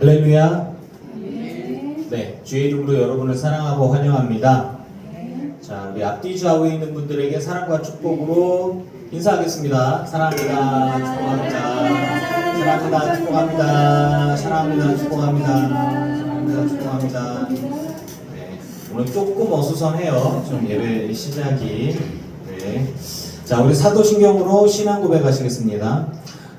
할렐루야. 네, 주의 이름으로 여러분을 사랑하고 환영합니다. 자, 우리 앞뒤 좌우에 있는 분들에게 사랑과 축복으로 인사하겠습니다. 사랑합니다. 축복합니다. 사랑합니다. 축복합니다. 사랑합니다. 축복합니다. 사랑합니다. 축복합니다. 네, 오늘 조금 어수선해요. 좀 예배 시작이. 네. 자, 우리 사도신경으로 신앙 고백하시겠습니다.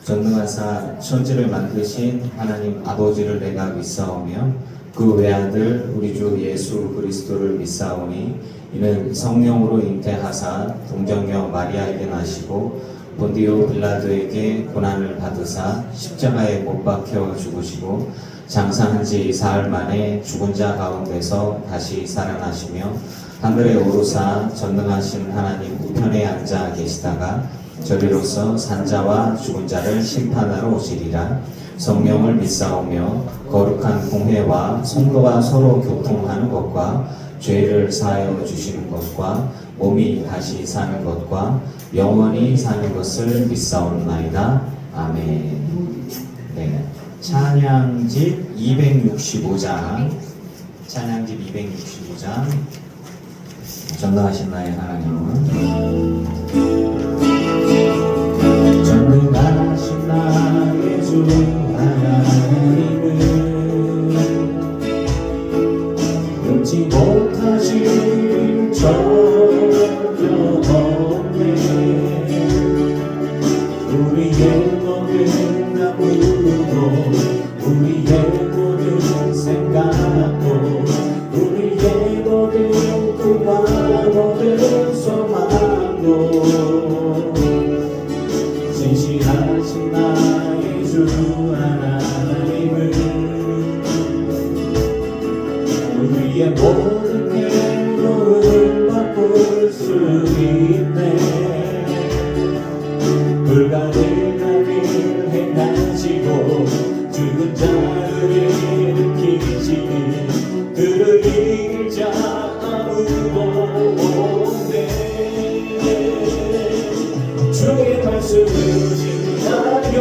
전능하사 천지를 만드신 하나님 아버지를 내가 믿사오며 그 외아들 우리 주 예수 그리스도를 믿사오니 이는 성령으로 잉태하사 동정녀 마리아에게 나시고 본디오 빌라도에게 고난을 받으사 십자가에 못 박혀 죽으시고 장사한 지 사흘 만에 죽은 자 가운데서 다시 살아나시며 하늘에 오르사 전능하신 하나님 우편에 앉아 계시다가 저리로서 산자와 죽은 자를 심판하러 오시리라. 성령을 믿사오며 거룩한 공회와 성도가 서로 교통하는 것과 죄를 사하여 주시는 것과 몸이 다시 사는 것과 영원히 사는 것을 믿사옵나이다. 아멘. 네. 찬양집 265장 찬양집 265장 전능하신 나의 하나님은 전능하신 나의 주 하나님은 끊지 못하신 전혀 없네. 우리의 모든 나무도 우리의 모든 생각도 우리의 모든 꿈과 모든 소망도 진실하신 나의 주 하나님은 우리의 모든 괴로움을 바꿀 수 있네. 불가능한 일 행하시고 죽은 자를 일으키시니 그를 이길 자 아무도 없네. 주의 말씀을 지나며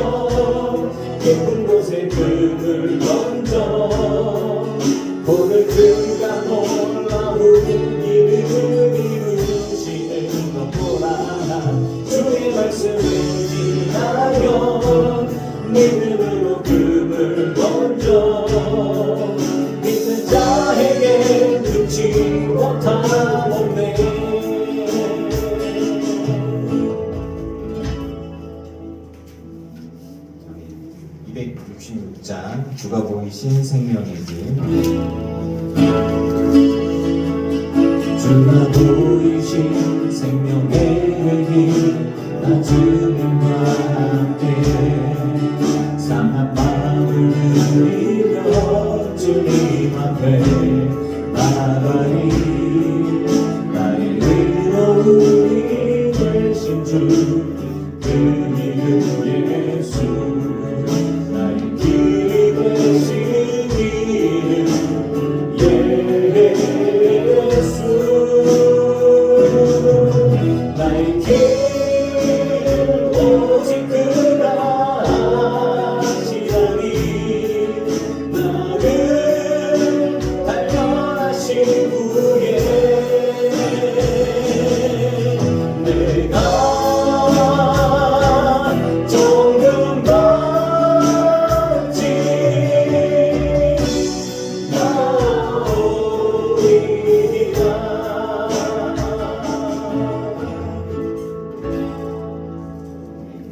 깊은 곳에 금을 던져 오늘 그가 놀라운 일을 이루시는 것 보라. 주의 말씀을 지나며 믿음으로 금을 던져 믿는 자에게 늙지 못하옵네. 266장 주가 보이신 생명의 길. 주가 보이신 생명의 길 나 주님과 함께 상한 마음을 누리며 주님 앞에 나아가리. 나의 의로움이 되신 주 그 이름 예수 나의 길이 되신 이름 예수 나의 길 오직 그가 아시나니 나를 단련하신 후에 내가 조금 멋지 나오리라.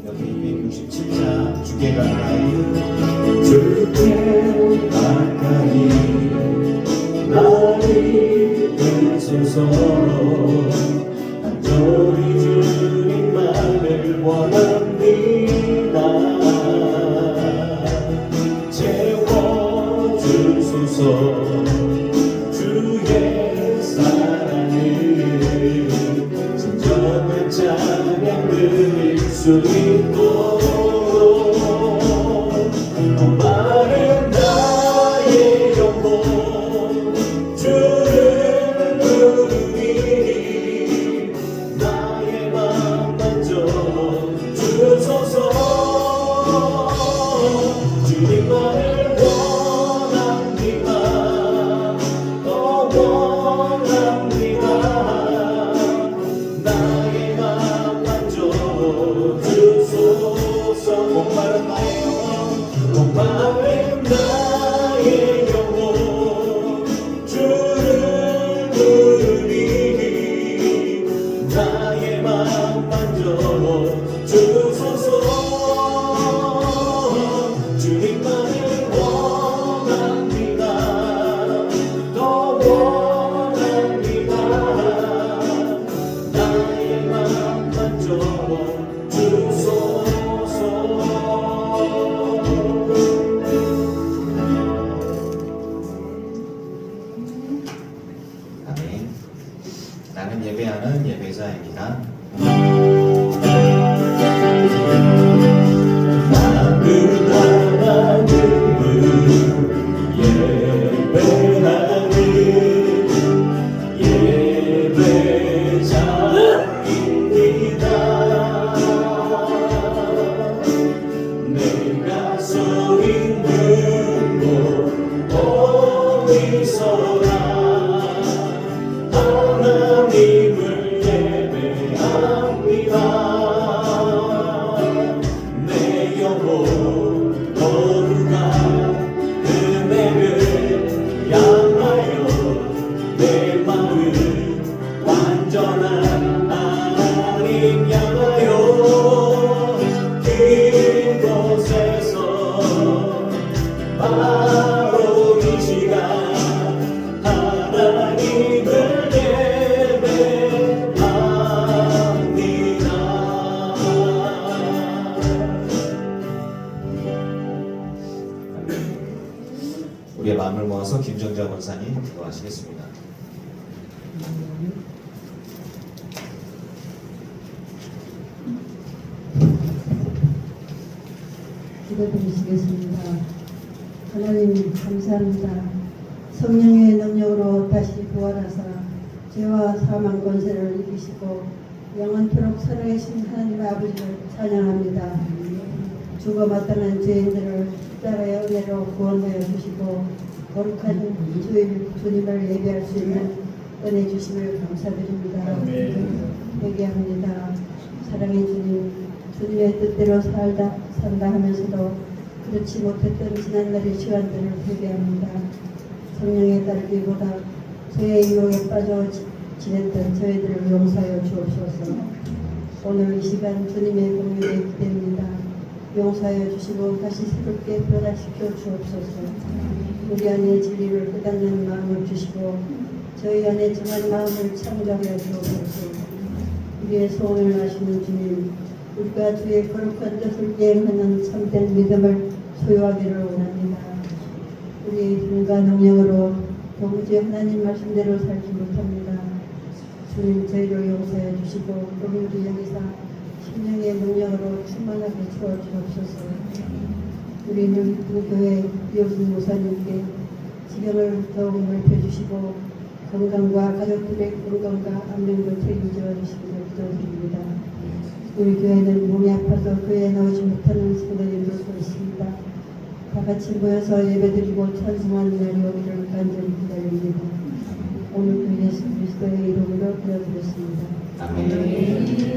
여기 267장 주께 가까이 주께 가까이 나를 되소서. 간절히 주님만을 원합니다. 채워주소서. 주의 사랑을 진정한 찬양 드릴 수 있도록 마른 나의 영혼 주를 부르니 나의 맘 만져 주소서. 주님만을 마음 나의 영혼 주를 부르니 나의 맘 만져 주소서 주님만을 원합니다 더 원합니다 나의 맘 만져 주소서 아멘. 나는 예배하는 예배자입니다. 나는 하나님을 예배하는 예배자입니다 내가 서 있는 곳 어디서나 하나님을 예배합니다 내 영혼 거룩한 은혜를 향하여 내 마음 완전한 하나님 향하여 그곳에서 바로 이 시간 하나님을 우리의 마음을 모아서 김정자 권사님 기도하시겠습니다. 기도드리시겠습니다. 하나님 감사합니다. 성령의 능력으로 다시 부활하사 죄와 사망 권세를 이기시고 영원토록 살아계신 하나님 아버지를 찬양합니다. 죽어 마땅한 죄인들을 십자가의 은혜로 구원하여 주시고 거룩한 주일 주님을 예배할 수 있는 은혜 주심을 감사드립니다. 회개합니다. 사랑의 주님, 주님의 뜻대로 산다 하면서도 그렇지 못했던 지난날의 시간들을 회개합니다. 성령에 따르기보다 죄의 유혹에 빠져 지냈던 저희들을 용서하여 주옵소서. 오늘 이 시간 주님의 공유에 기대입니다. 용서하여 주시고 다시 새롭게 변화시켜 주옵소서. 우리 안에 진리를 깨닫는 마음을 주시고 저희 안에 정한 마음을 창조하여 주옵소서. 우리의 소원을 아시는 주님, 우리가 주의 거룩한 뜻을 이행하는 참된 믿음을 소유하기를 원합니다. 우리의 힘과 능력으로 도무지 하나님 말씀대로 살지 못합니다. 주님 저희를 용서해 주시고 우리 여기서 심령의 능력으로 충만하게 채워주옵소서. 우리는 교회 이호순 목사님께 지경을 더욱 넓혀주시고 건강과 가족들의 건강과 안녕도 책임져 주시기를 기도드립니다. 우리 교회는 몸이 아파서 교회에 나오지 못하는 성도님도 있습니다. 다 같이 모여서 예배드리고 찬송하는 날이 오기를 간절히 기다립니다. 오늘도 예수 그리스도의 이름으로 기도드렸습니다. 아멘.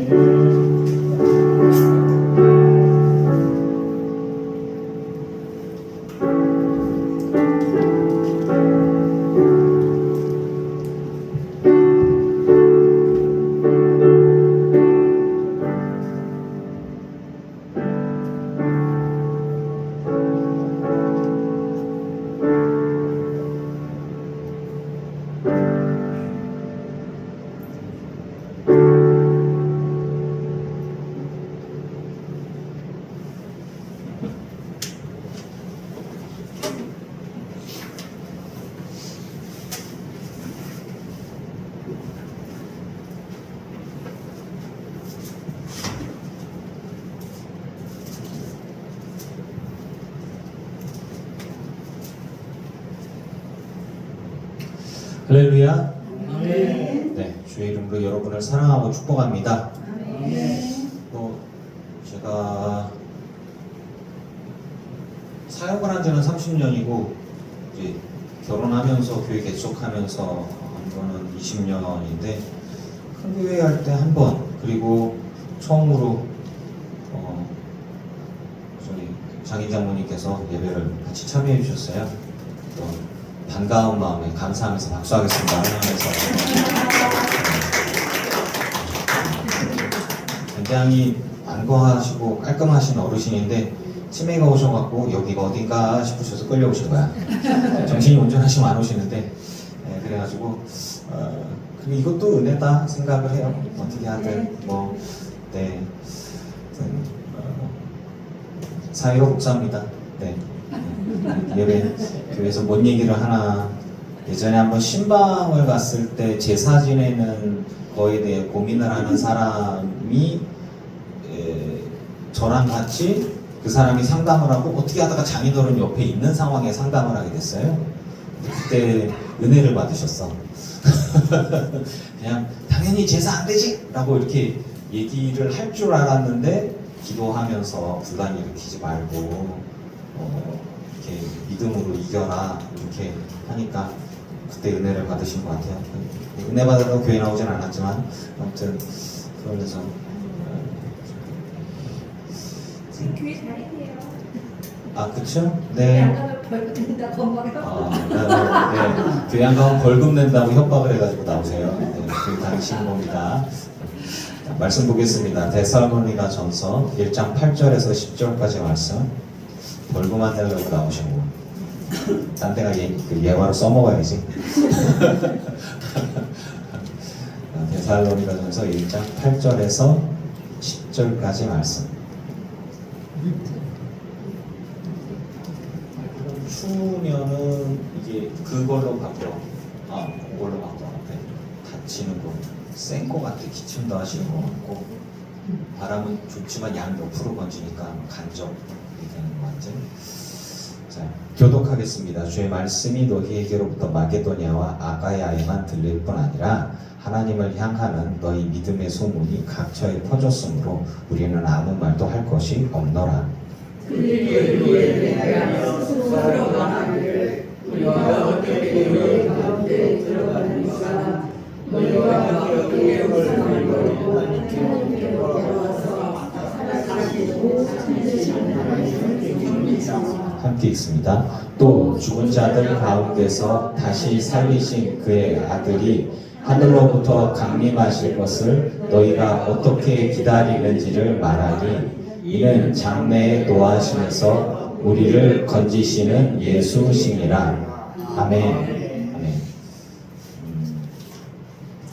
할렐루야. 네, 주의 이름으로 여러분을 사랑하고 축복합니다. 또 제가 사역을 한 지는 30년이고 이제 결혼하면서 교회 개척하면서 한 거는 20년인데 큰 교회 할 때 한 번, 그리고 처음으로 저희 장인 장모님께서 예배를 같이 참여해 주셨어요. 또 반가운 마음에 감사하면서 박수하겠습니다. 하면서 굉장히 안거하시고 깔끔하신 어르신인데 치매가 오셔갖고 여기가 어딘가 싶으셔서 끌려오신 거야. 정신이 온전하시면 안 오시는데 그래가지고 그리고 이것도 은혜다 생각을 해요. 어떻게 하든 뭐 네. 사이로 복사합니다. 네. 예배 교회에서 뭔 얘기를 하나. 예전에 한번 신방을 갔을 때 제사 지내는 거에 대해 고민을 하는 사람이 저랑 같이 그 사람이 상담을 하고 어떻게 하다가 장인어른 옆에 있는 상황에 상담을 하게 됐어요. 그때 은혜를 받으셨어. 그냥 당연히 제사 안 되지! 라고 이렇게 얘기를 할 줄 알았는데 기도하면서 분란 일으키지 말고 이렇게 믿음으로 이겨라 이렇게 하니까 그때 은혜를 받으신 것 같아요. 은혜 받아도 교회 나오진 않았지만 아무튼 그러면서 지금 교회 다니세요. 아 그쵸? 교회 네. 안 가면 벌금 낸다 건방에. 네. 교회 안 가면 벌금 낸다고 협박을 해가지고 나오세요. 네. 교회 다니시는 겁니다. 자, 말씀 보겠습니다. 데살로니가 전서 1장 8절에서 10절까지 말씀. 벌금 안 내려고 나오시고 딴 데가 예화로 써먹어야지. 데살로니가 전서 1장 8절에서 10절까지 말씀. 추우면은 이게 그걸로 바뀌어. 그걸로 바뀌어. 다치는 거. 센 거 같아. 기침도 하시는 거 같고. 바람은 좋지만 양 옆으로 번지니까 간접이 되는 거 같지. 자, 교독하겠습니다. 주의 말씀이 너희에게로부터 마게도냐와 아가야에만 들릴 뿐 아니라 하나님을 향하는 너희 믿음의 소문이 각처에 퍼졌으므로 우리는 아무 말도 할 것이 없노라. 그들을 위하여 스스로 망하기를 우리가 어떻게 너희 가운데 들어가는가 너희가 어떻게 올상을 버리고 하나님께로 돌아와서 살아계시고 참되시는 하나님을 믿습니다. 함께 있습니다. 또 죽은 자들 가운데서 다시 살리신 그의 아들이 하늘로부터 강림하실 것을 너희가 어떻게 기다리는지를 말하니 이는 장래에 노하심에서 우리를 건지시는 예수시니라. 아멘. 아멘.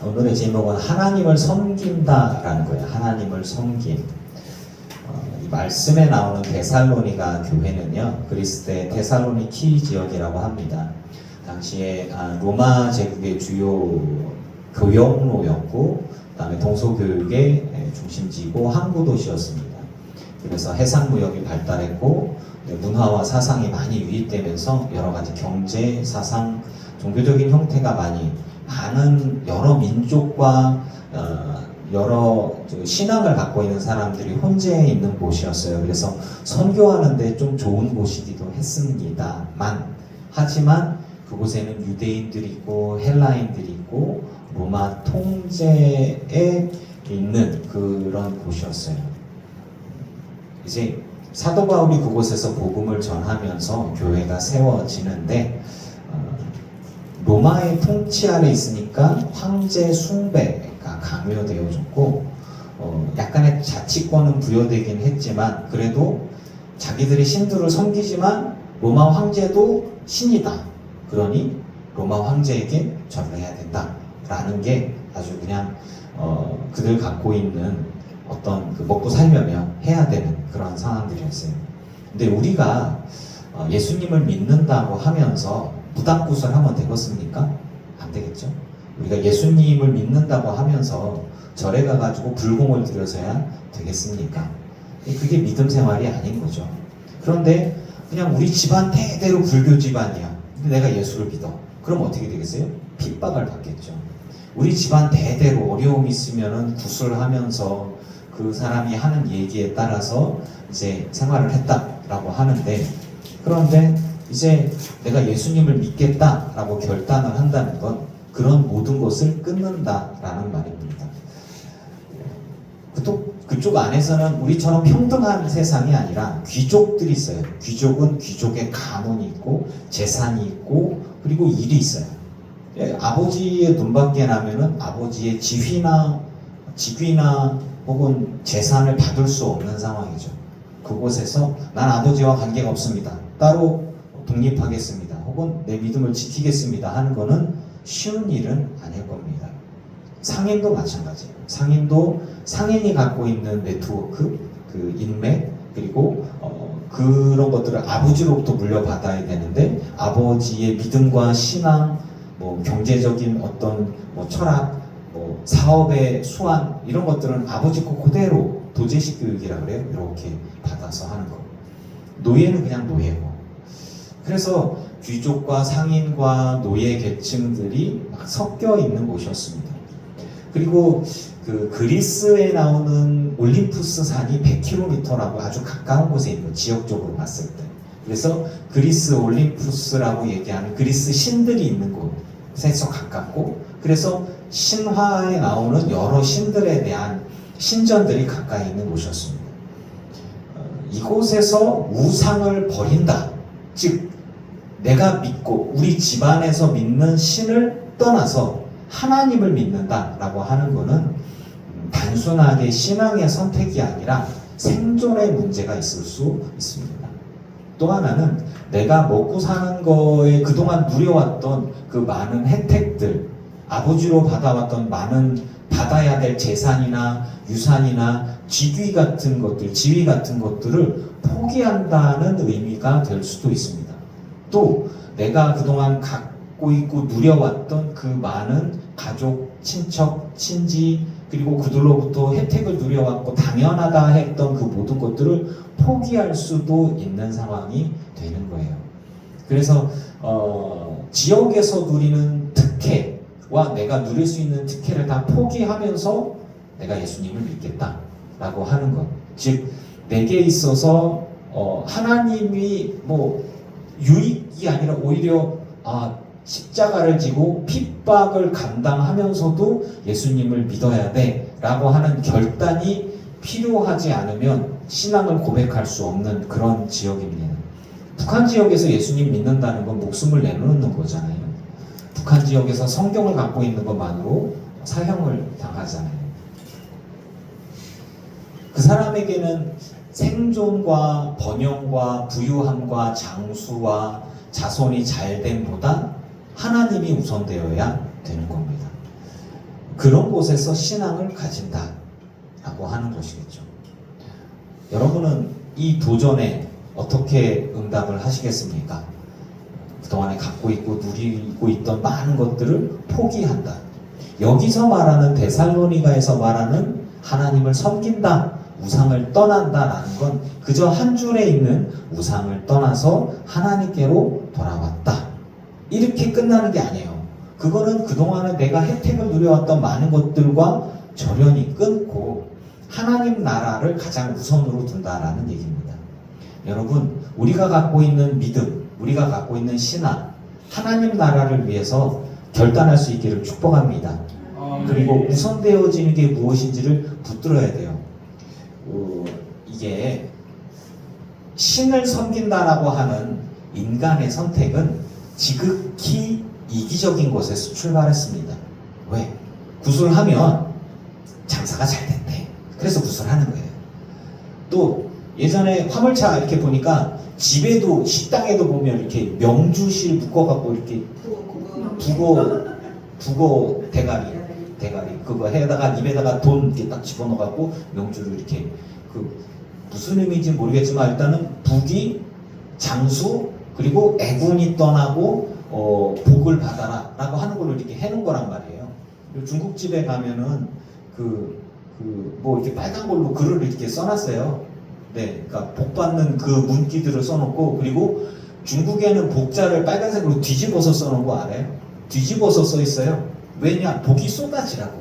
오늘의 제목은 하나님을 섬긴다라는 거예요. 하나님을 섬김. 이 말씀에 나오는 데살로니가 교회는요, 그리스의 데살로니키 지역이라고 합니다. 당시에 로마 제국의 주요 교역로였고, 그다음에 동서교육의 중심지이고 항구 도시였습니다. 그래서 해상무역이 발달했고 문화와 사상이 많이 유입되면서 여러 가지 경제, 사상, 종교적인 형태가 많은 여러 민족과 여러 신앙을 갖고 있는 사람들이 혼재해 있는 곳이었어요. 그래서 선교하는데 좀 좋은 곳이기도 했습니다만, 하지만 그곳에는 유대인들이 있고 헬라인들이 있고 로마 통제에 있는 그런 곳이었어요. 이제 사도 바울이 그곳에서 복음을 전하면서 교회가 세워지는데 로마의 통치 아래 있으니까 황제 숭배가 강요되어졌고 약간의 자치권은 부여되긴 했지만 그래도 자기들이 신들을 섬기지만 로마 황제도 신이다. 그러니 로마 황제에게 절을 해야 된다라는 게 아주 그냥 그들 갖고 있는 어떤 먹고 살려면 해야 되는 그런 상황들이었어요. 근데 우리가 예수님을 믿는다고 하면서 무당굿을 하면 되겠습니까? 안 되겠죠? 우리가 예수님을 믿는다고 하면서 절에 가가지고 불공을 들여서야 되겠습니까? 그게 믿음 생활이 아닌 거죠. 그런데 그냥 우리 집안 대대로 불교 집안이야. 근데 내가 예수를 믿어. 그럼 어떻게 되겠어요? 핍박을 받겠죠. 우리 집안 대대로 어려움이 있으면은 구슬하면서 그 사람이 하는 얘기에 따라서 이제 생활을 했다라고 하는데, 그런데 이제 내가 예수님을 믿겠다라고 결단을 한다는 건 그런 모든 것을 끊는다라는 말입니다. 그쪽 안에서는 우리처럼 평등한 세상이 아니라 귀족들이 있어요. 귀족은 귀족의 가문이 있고 재산이 있고 그리고 일이 있어요. 예, 아버지의 눈밖에 나면은 아버지의 직위나 혹은 재산을 받을 수 없는 상황이죠. 그곳에서 난 아버지와 관계가 없습니다. 따로 독립하겠습니다. 혹은 내 믿음을 지키겠습니다 하는 거는 쉬운 일은 아닐 겁니다. 상인도 마찬가지예요. 상인도 상인이 갖고 있는 네트워크, 그 인맥, 그리고 그런 것들을 아버지로부터 물려받아야 되는데 아버지의 믿음과 신앙, 뭐 경제적인 어떤 뭐 철학, 뭐 사업의 수완 이런 것들은 아버지 거 그대로 도제식 교육이라 그래요. 이렇게 받아서 하는 거. 노예는 그냥 노예고. 그래서 귀족과 상인과 노예 계층들이 막 섞여 있는 곳이었습니다. 그리고 그 그리스에 나오는 올림푸스 산이 100km라고 아주 가까운 곳에 있는 지역적으로 봤을 때. 그래서 그리스 올림푸스라고 얘기하는 그리스 신들이 있는 곳에서 가깝고, 그래서 신화에 나오는 여러 신들에 대한 신전들이 가까이 있는 곳이었습니다. 이곳에서 우상을 버린다. 즉 내가 믿고 우리 집안에서 믿는 신을 떠나서 하나님을 믿는다라고 하는 것은 단순하게 신앙의 선택이 아니라 생존의 문제가 있을 수 있습니다. 또 하나는 내가 먹고 사는 거에 그동안 누려왔던 그 많은 혜택들, 아버지로 받아왔던 많은 받아야 될 재산이나 유산이나 지위 같은 것들을 포기한다는 의미가 될 수도 있습니다. 또 내가 그동안 갖고 있고 누려왔던 그 많은 가족, 친척, 친지 그리고 그들로부터 혜택을 누려왔고 당연하다 했던 그 모든 것들을 포기할 수도 있는 상황이 되는 거예요. 그래서 지역에서 누리는 특혜와 내가 누릴 수 있는 특혜를 다 포기하면서 내가 예수님을 믿겠다라고 하는 것. 즉 내게 있어서 하나님이 뭐 유익이 아니라 오히려 십자가를 지고 핍박을 감당하면서도 예수님을 믿어야 돼 라고 하는 결단이 필요하지 않으면 신앙을 고백할 수 없는 그런 지역입니다. 북한 지역에서 예수님 믿는다는 건 목숨을 내놓는 거잖아요. 북한 지역에서 성경을 갖고 있는 것만으로 사형을 당하잖아요. 그 사람에게는 생존과 번영과 부유함과 장수와 자손이 잘됨보다 하나님이 우선되어야 되는 겁니다. 그런 곳에서 신앙을 가진다라고 하는 것이겠죠. 여러분은 이 도전에 어떻게 응답을 하시겠습니까? 그동안에 갖고 있고 누리고 있던 많은 것들을 포기한다. 여기서 말하는 데살로니가에서 말하는 하나님을 섬긴다, 우상을 떠난다라는 건 그저 한 줄에 있는 우상을 떠나서 하나님께로 돌아왔다. 이렇게 끝나는 게 아니에요. 그거는 그동안에 내가 혜택을 누려왔던 많은 것들과 절연히 끊고 하나님 나라를 가장 우선으로 둔다라는 얘기입니다. 여러분, 우리가 갖고 있는 믿음, 우리가 갖고 있는 신앙, 하나님 나라를 위해서 결단할 수 있기를 축복합니다. 그리고 우선되어지는 게 무엇인지를 붙들어야 돼요. 이게 신을 섬긴다라고 하는 인간의 선택은 지극히 이기적인 곳에서 출발했습니다. 왜? 구술하면 장사가 잘 된대. 그래서 구술하는 거예요. 또 예전에 화물차 이렇게 보니까 집에도 식당에도 보면 이렇게 명주실 묶어갖고 이렇게 북어 대가리 그거 해다가 입에다가 돈 이렇게 딱 집어넣어갖고 명주를 이렇게 무슨 의미인지 모르겠지만 일단은 북이 장수 그리고 애군이 떠나고 복을 받아라 라고 하는 걸로 이렇게 해놓은 거란 말이에요. 중국집에 가면은 뭐 이렇게 빨간 걸로 글을 이렇게 써놨어요. 네, 그러니까 복 받는 그 문기들을 써놓고, 그리고 중국에는 복자를 빨간색으로 뒤집어서 써놓은 거 알아요? 뒤집어서 써 있어요. 왜냐? 복이 쏟아지라고.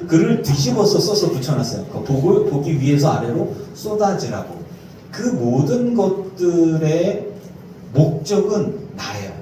글을 뒤집어서 써서 붙여놨어요. 복이 위에서 아래로 쏟아지라고. 그 모든 것들의 목적은 나예요.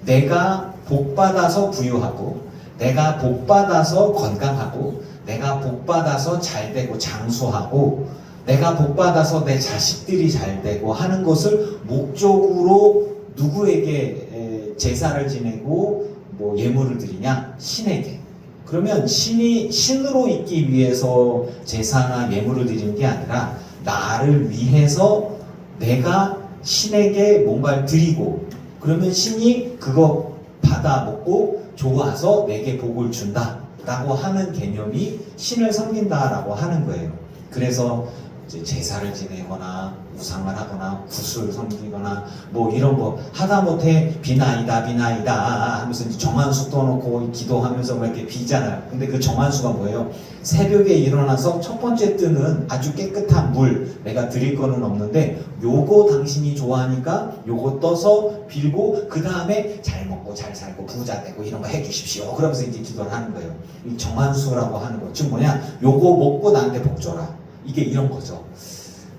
내가 복받아서 부유하고, 내가 복받아서 건강하고, 내가 복받아서 잘되고 장수하고 내가 복받아서 내 자식들이 잘되고 하는 것을 목적으로 누구에게 제사를 지내고 뭐 예물을 드리냐? 신에게. 그러면 신으로 있기 위해서 제사나 예물을 드리는 게 아니라 나를 위해서 내가 신에게 뭔가를 드리고 그러면 신이 그거 받아 먹고 좋아서 내게 복을 준다 라고 하는 개념이 신을 섬긴다 라고 하는 거예요. 그래서 이제 제사를 지내거나 우상을 하거나 구슬을 섬기거나 뭐 이런 거 하다못해 비나이다 하면서 이제 정한수 떠놓고 기도하면서 뭐 이렇게 비잖아요. 근데 그 정한수가 뭐예요? 새벽에 일어나서 첫 번째 뜨는 아주 깨끗한 물 내가 드릴 거는 없는데 요거 당신이 좋아하니까 요거 떠서 빌고 그 다음에 잘 먹고 잘 살고 부자 되고 이런 거 해주십시오. 그러면서 이제 기도를 하는 거예요. 이 정한수라고 하는 거. 즉 뭐냐? 요거 먹고 나한테 복 줘라. 이게 이런 거죠.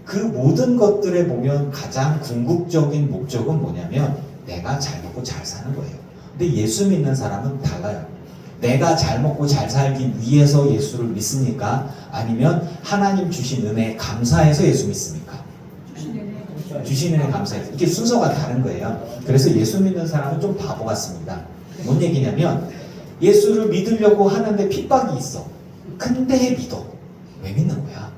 그 모든 것들에 보면 가장 궁극적인 목적은 뭐냐면 내가 잘 먹고 잘 사는 거예요. 근데 예수 믿는 사람은 달라요. 내가 잘 먹고 잘 살기 위해서 예수를 믿습니까? 아니면 하나님 주신 은혜에 감사해서 예수 믿습니까? 주신 은혜에 감사해서. 이게 순서가 다른 거예요. 그래서 예수 믿는 사람은 좀 바보 같습니다. 뭔 얘기냐면 예수를 믿으려고 하는데 핍박이 있어. 근데 믿어. 왜 믿는 거야?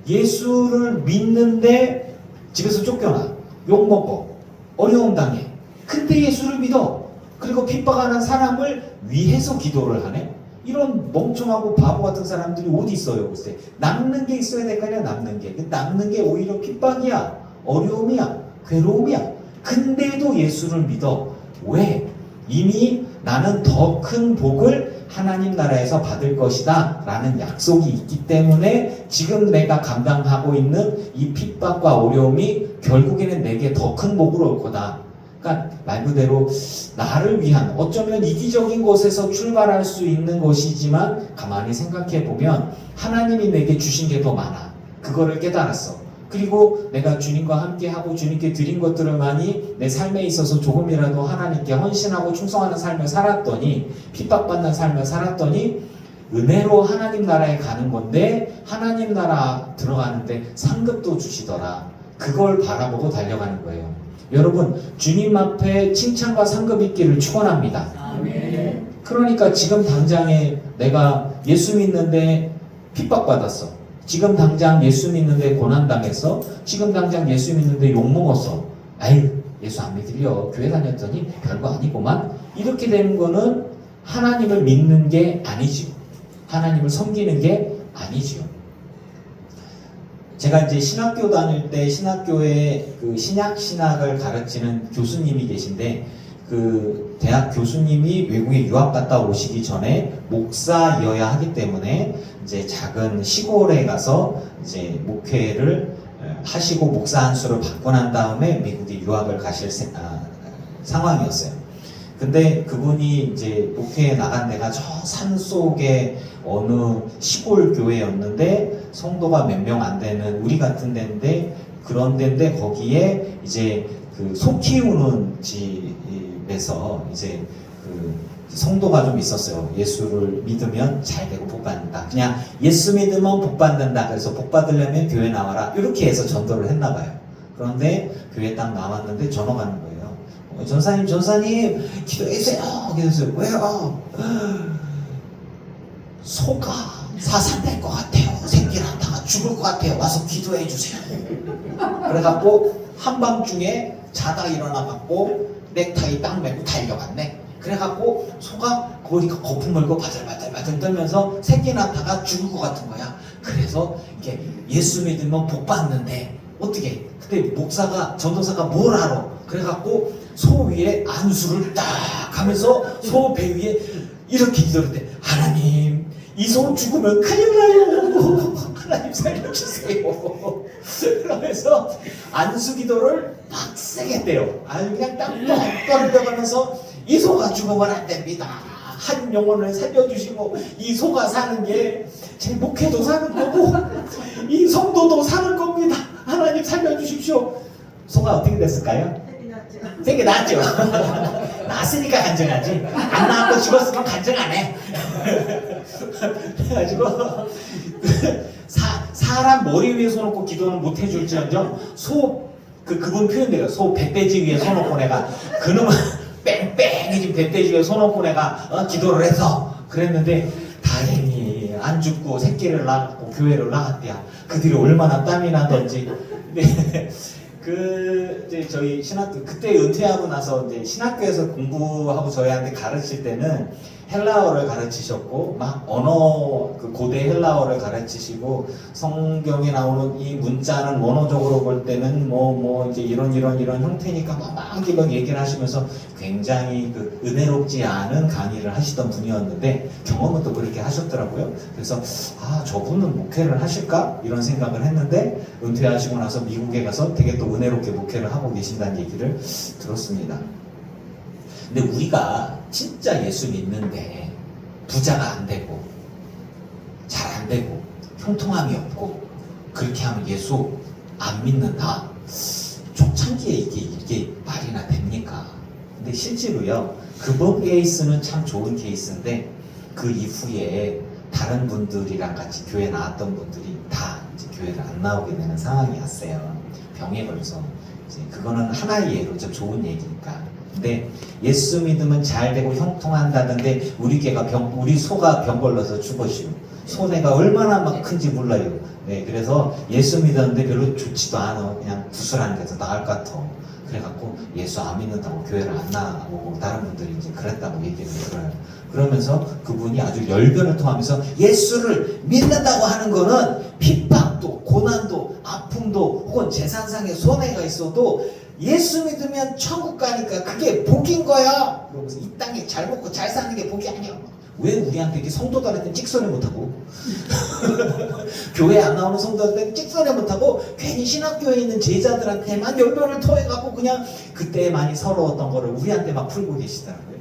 예수를 믿는데 집에서 쫓겨나, 욕먹어, 어려움 당해. 근데 예수를 믿어. 그리고 핍박하는 사람을 위해서 기도를 하네. 이런 멍청하고 바보 같은 사람들이 어디 있어요? 글쎄. 남는 게 있어야 될 거 아니야. 남는 게. 남는 게 오히려 핍박이야, 어려움이야, 괴로움이야. 근데도 예수를 믿어. 왜? 이미 나는 더 큰 복을 하나님 나라에서 받을 것이다 라는 약속이 있기 때문에 지금 내가 감당하고 있는 이 핍박과 어려움이 결국에는 내게 더 큰 복을 올 거다. 그러니까 말 그대로 나를 위한 어쩌면 이기적인 곳에서 출발할 수 있는 것이지만 가만히 생각해 보면 하나님이 내게 주신 게 더 많아. 그거를 깨달았어. 그리고 내가 주님과 함께하고 주님께 드린 것들을 많이 내 삶에 있어서 조금이라도 하나님께 헌신하고 충성하는 삶을 살았더니 핍박받는 삶을 살았더니 은혜로 하나님 나라에 가는 건데 하나님 나라 들어가는데 상급도 주시더라. 그걸 바라보고 달려가는 거예요. 여러분 주님 앞에 칭찬과 상급 있기를 축원합니다. 아멘. 그러니까 지금 당장에 내가 예수 믿는데 핍박받았어. 지금 당장 예수 믿는데 고난당했어. 지금 당장 예수 믿는데 욕먹었어. 아유 예수 안 믿으려 교회 다녔더니 별거 아니구만. 이렇게 되는 거는 하나님을 믿는 게 아니죠. 하나님을 섬기는 게 아니죠. 제가 이제 신학교 다닐 때 신학교에 그 신학을 가르치는 교수님이 계신데 그 대학 교수님이 외국에 유학 갔다 오시기 전에 목사여야 하기 때문에 이제 작은 시골에 가서 이제 목회를 하시고 목사 안수를 받고 난 다음에 미국에 유학을 가실 상황이었어요. 근데 그분이 이제 목회에 나간 데가 저 산속의 어느 시골 교회였는데 성도가 몇 명 안 되는 우리 같은 데인데 그런 데인데 거기에 이제 그 소 키우는 집에서 이제 그 성도가 좀 있었어요. 예수를 믿으면 잘 되고 복 받는다. 그냥 예수 믿으면 복 받는다. 그래서 복 받으려면 교회 나와라. 이렇게 해서 전도를 했나 봐요. 그런데 교회 딱 나왔는데 전화가 오는 거예요. 전사님 기도해주세요. 기도해주세요. 왜요? 소가 사살될 것 같아요. 새끼 낳다가 죽을 것 같아요. 와서 기도해 주세요. 그래갖고 한밤중에 자다 일어나갖고 넥타이 딱 메고 달려갔네. 그래갖고 소가 보니까 거품 물고 바들바들 떨면서 새끼 낳다가 죽을 것 같은 거야. 그래서 이게 예수 믿으면 복 받는데 어떻게? 그때 목사가 전도사가 뭘 알아? 그래갖고 소 위에 안수를 딱 하면서 소 배 위에 이렇게 기도를 해. 하나님 이 소 죽으면 큰일 나요. 하나님 살려주세요. 그러면서 안수 기도를 막 세게 했대요. 아주 그냥 딱 떨려가면서 이 소가 죽으면 안 됩니다. 한 영혼을 살려주시고 이 소가 사는 게 제 목회도 사는 거고 이 성도도 사는 겁니다. 하나님 살려주십시오. 소가 어떻게 됐을까요? 되게 낫죠. 낳았으니까 간증하지. 안 낳았고 죽었으면 간증 안 해. 그래가지고 사람 머리 위에 손 놓고 기도는 못 해줄지언정 그분 표현대로 소 배돼지 위에 손 놓고 내가 그놈은 뺑뺑해진 배돼지 위에 손 놓고 내가 기도를 해서 그랬는데 다행히 안 죽고 새끼를 낳았고 교회를 나갔대야. 그 뒤로 얼마나 땀이 나던지. 근데 이제 저희 신학교 그때 은퇴하고 나서 이제 신학교에서 공부하고 저희한테 가르칠 때는 헬라어를 가르치셨고 막 언어 그 고대 헬라어를 가르치시고 성경에 나오는 이 문자는 원어적으로 볼 때는 뭐 이제 이런 형태니까 막 이런 얘기를 하시면서 굉장히 그 은혜롭지 않은 강의를 하시던 분이었는데 경험은 또 그렇게 하셨더라고요. 그래서 저분은 목회를 하실까 이런 생각을 했는데 은퇴하시고 나서 미국에 가서 되게 또 은혜롭게 목회를 하고 계신다는 얘기를 들었습니다. 근데 우리가 진짜 예수 믿는데 부자가 안 되고 잘 안 되고 형통함이 없고 그렇게 하면 예수 안 믿는다. 초창기에 이게 말이나 됩니까? 근데 실제로요. 그번 케이스는 참 좋은 케이스인데 그 이후에 다른 분들이랑 같이 교회 나왔던 분들이 다 이제 교회를 안 나오게 되는 상황이 왔어요. 병에 걸려서 이제 그거는 하나의 예로 좀 좋은 얘기니까. 근데 예수 믿으면 잘 되고 형통한다던데 우리 소가 병 걸려서 죽었시오. 소내가 얼마나 막 큰지 몰라요. 네, 그래서 예수 믿었는데 별로 좋지도 않아. 그냥 구슬하는 데서 나을 것 같아. 그래갖고 예수 안 믿는다고 교회를 안 나오고 다른 분들이 이제 그랬다고 얘기를 들어요. 그러면서 그분이 아주 열변을 토하면서 예수를 믿는다고 하는 거는 핍박도 고난도 아픔도 혹은 재산상의 손해가 있어도 예수 믿으면 천국 가니까 그게 복인 거야. 그러면서 이 땅에 잘 먹고 잘 사는 게 복이 아니야. 왜 우리한테 이렇게 성도들한테 찍소리 못하고 교회 안 나오는 성도들한테 찍소리 못하고 괜히 신학교에 있는 제자들한테만 열변을 토해갖고 그냥 그때 많이 서러웠던 거를 우리한테 막 풀고 계시더라고요.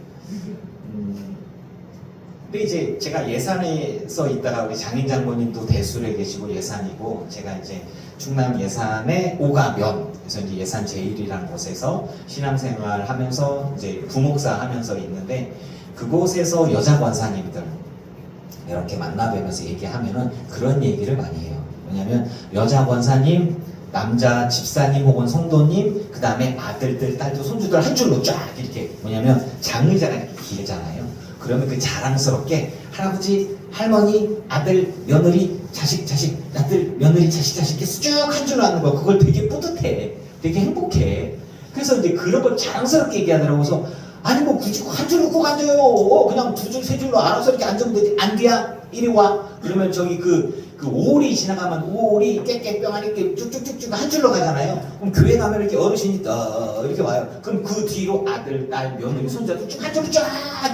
근데 이제 제가 예산에서 있다가 우리 장인 장모님도 대술에 계시고 예산이고 제가 이제 충남 예산의 오가면 그래서 이제 예산 제1이라는 곳에서 신앙생활 하면서 이제 부목사 하면서 있는데 그곳에서 여자 권사님들 이렇게 만나뵈면서 얘기하면은 그런 얘기를 많이 해요. 왜냐면 여자 권사님, 남자 집사님 혹은 성도님, 그 다음에 아들들, 딸들, 손주들 한 줄로 쫙 이렇게 뭐냐면 장의자가 이렇게 길잖아요. 그러면 그 자랑스럽게 할아버지, 할머니, 아들, 며느리, 자식, 아들, 며느리, 자식 이렇게 쭉 한 줄로 하는 거 그걸 되게 뿌듯해. 되게 행복해. 그래서 이제 그런 걸 자랑스럽게 얘기하더라고요. 그래서 아니 뭐 굳이 한 줄로 꼭 앉아요. 그냥 두 줄, 세 줄로 알아서 이렇게 앉으면 되지. 안 돼야 이리 와. 그러면 저기 그 5월이 지나가면 5월이 깨깨병 이렇게 쭉쭉쭉쭉 한 줄로 가잖아요. 그럼 교회 가면 이렇게 어르신이 이렇게 와요. 그럼 그 뒤로 아들, 딸, 며느리, 손자 쭉 한 줄로 쫙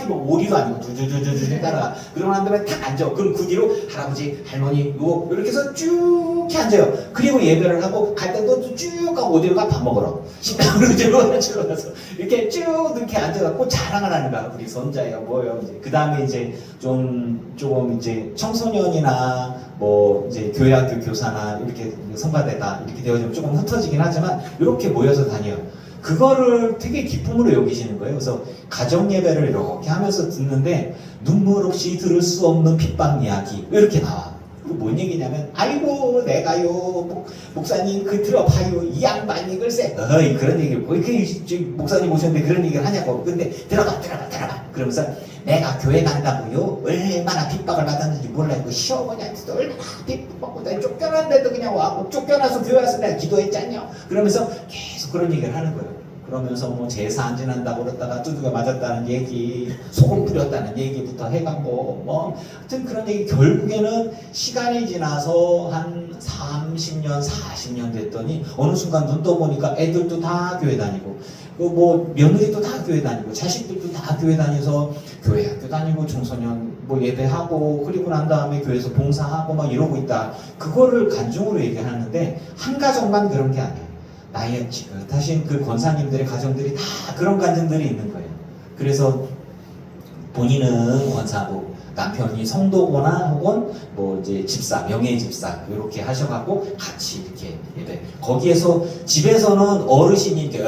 이거 5리도 아니고 두두두두두 따라가. 그러고 난 다음에 탁 앉아. 그럼 그 뒤로 할아버지, 할머니 요 이렇게 해서 쭉 이렇게 앉아요. 그리고 예배를 하고 갈 때도 쭉 가고 어디로 가 밥 먹으러. 식당으로 들어가서 이렇게 쭉 이렇게 앉아갖고 자랑을 하는 거야. 우리 손자예요, 뭐요. 이제 그 다음에 이제 조금 이제 청소년이나 뭐 이제 교회학교 교사나 이렇게 성가대다 이렇게 되어지면 조금 흩어지긴 하지만 이렇게 모여서 다녀요. 그거를 되게 기쁨으로 여기시는 거예요. 그래서 가정 예배를 이렇게 하면서 듣는데 눈물 없이 들을 수 없는 핍박 이야기 이렇게 나와. 뭔 얘기냐면 아이고 내가요 목사님 그 들어봐요 이 양반이 글쎄 그런 얘기를 목사님 오셨는데 그런 얘기를 하냐고. 근데 들어가 그러면서 내가 교회 간다고요 얼마나 핍박을 받았는지 몰라요. 그 시어머니한테도 얼마나 핍박받고 내가 쫓겨났는데도 그냥 와고 쫓겨나서 교회 와서 내가 기도했잖요. 그러면서 계속 그런 얘기를 하는 거예요. 그러면서 뭐 제사 안 지난다고 그러다가 두드겨 맞았다는 얘기, 소금 뿌렸다는 얘기부터 해갖고 뭐 하여튼 그런 얘기. 결국에는 시간이 지나서 한 30년, 40년 됐더니 어느 순간 눈 떠보니까 애들도 다 교회 다니고 그 뭐 며느리도 다 교회 다니고 자식들도 다 교회 다녀서 교회 학교 다니고 청소년 뭐 예배하고 그리고 난 다음에 교회에서 봉사하고 막 이러고 있다. 그거를 간증으로 얘기하는데 한 가정만 그런 게 아니에요. 나의 지긋하신 그 권사님들의 가정들이 다 그런 가정들이 있는 거예요. 그래서 본인은 권사고 남편이 성도거나 혹은 뭐 이제 집사, 명예 집사 이렇게 하셔갖고 같이 이렇게 예배. 거기에서 집에서는 어르신이 이렇게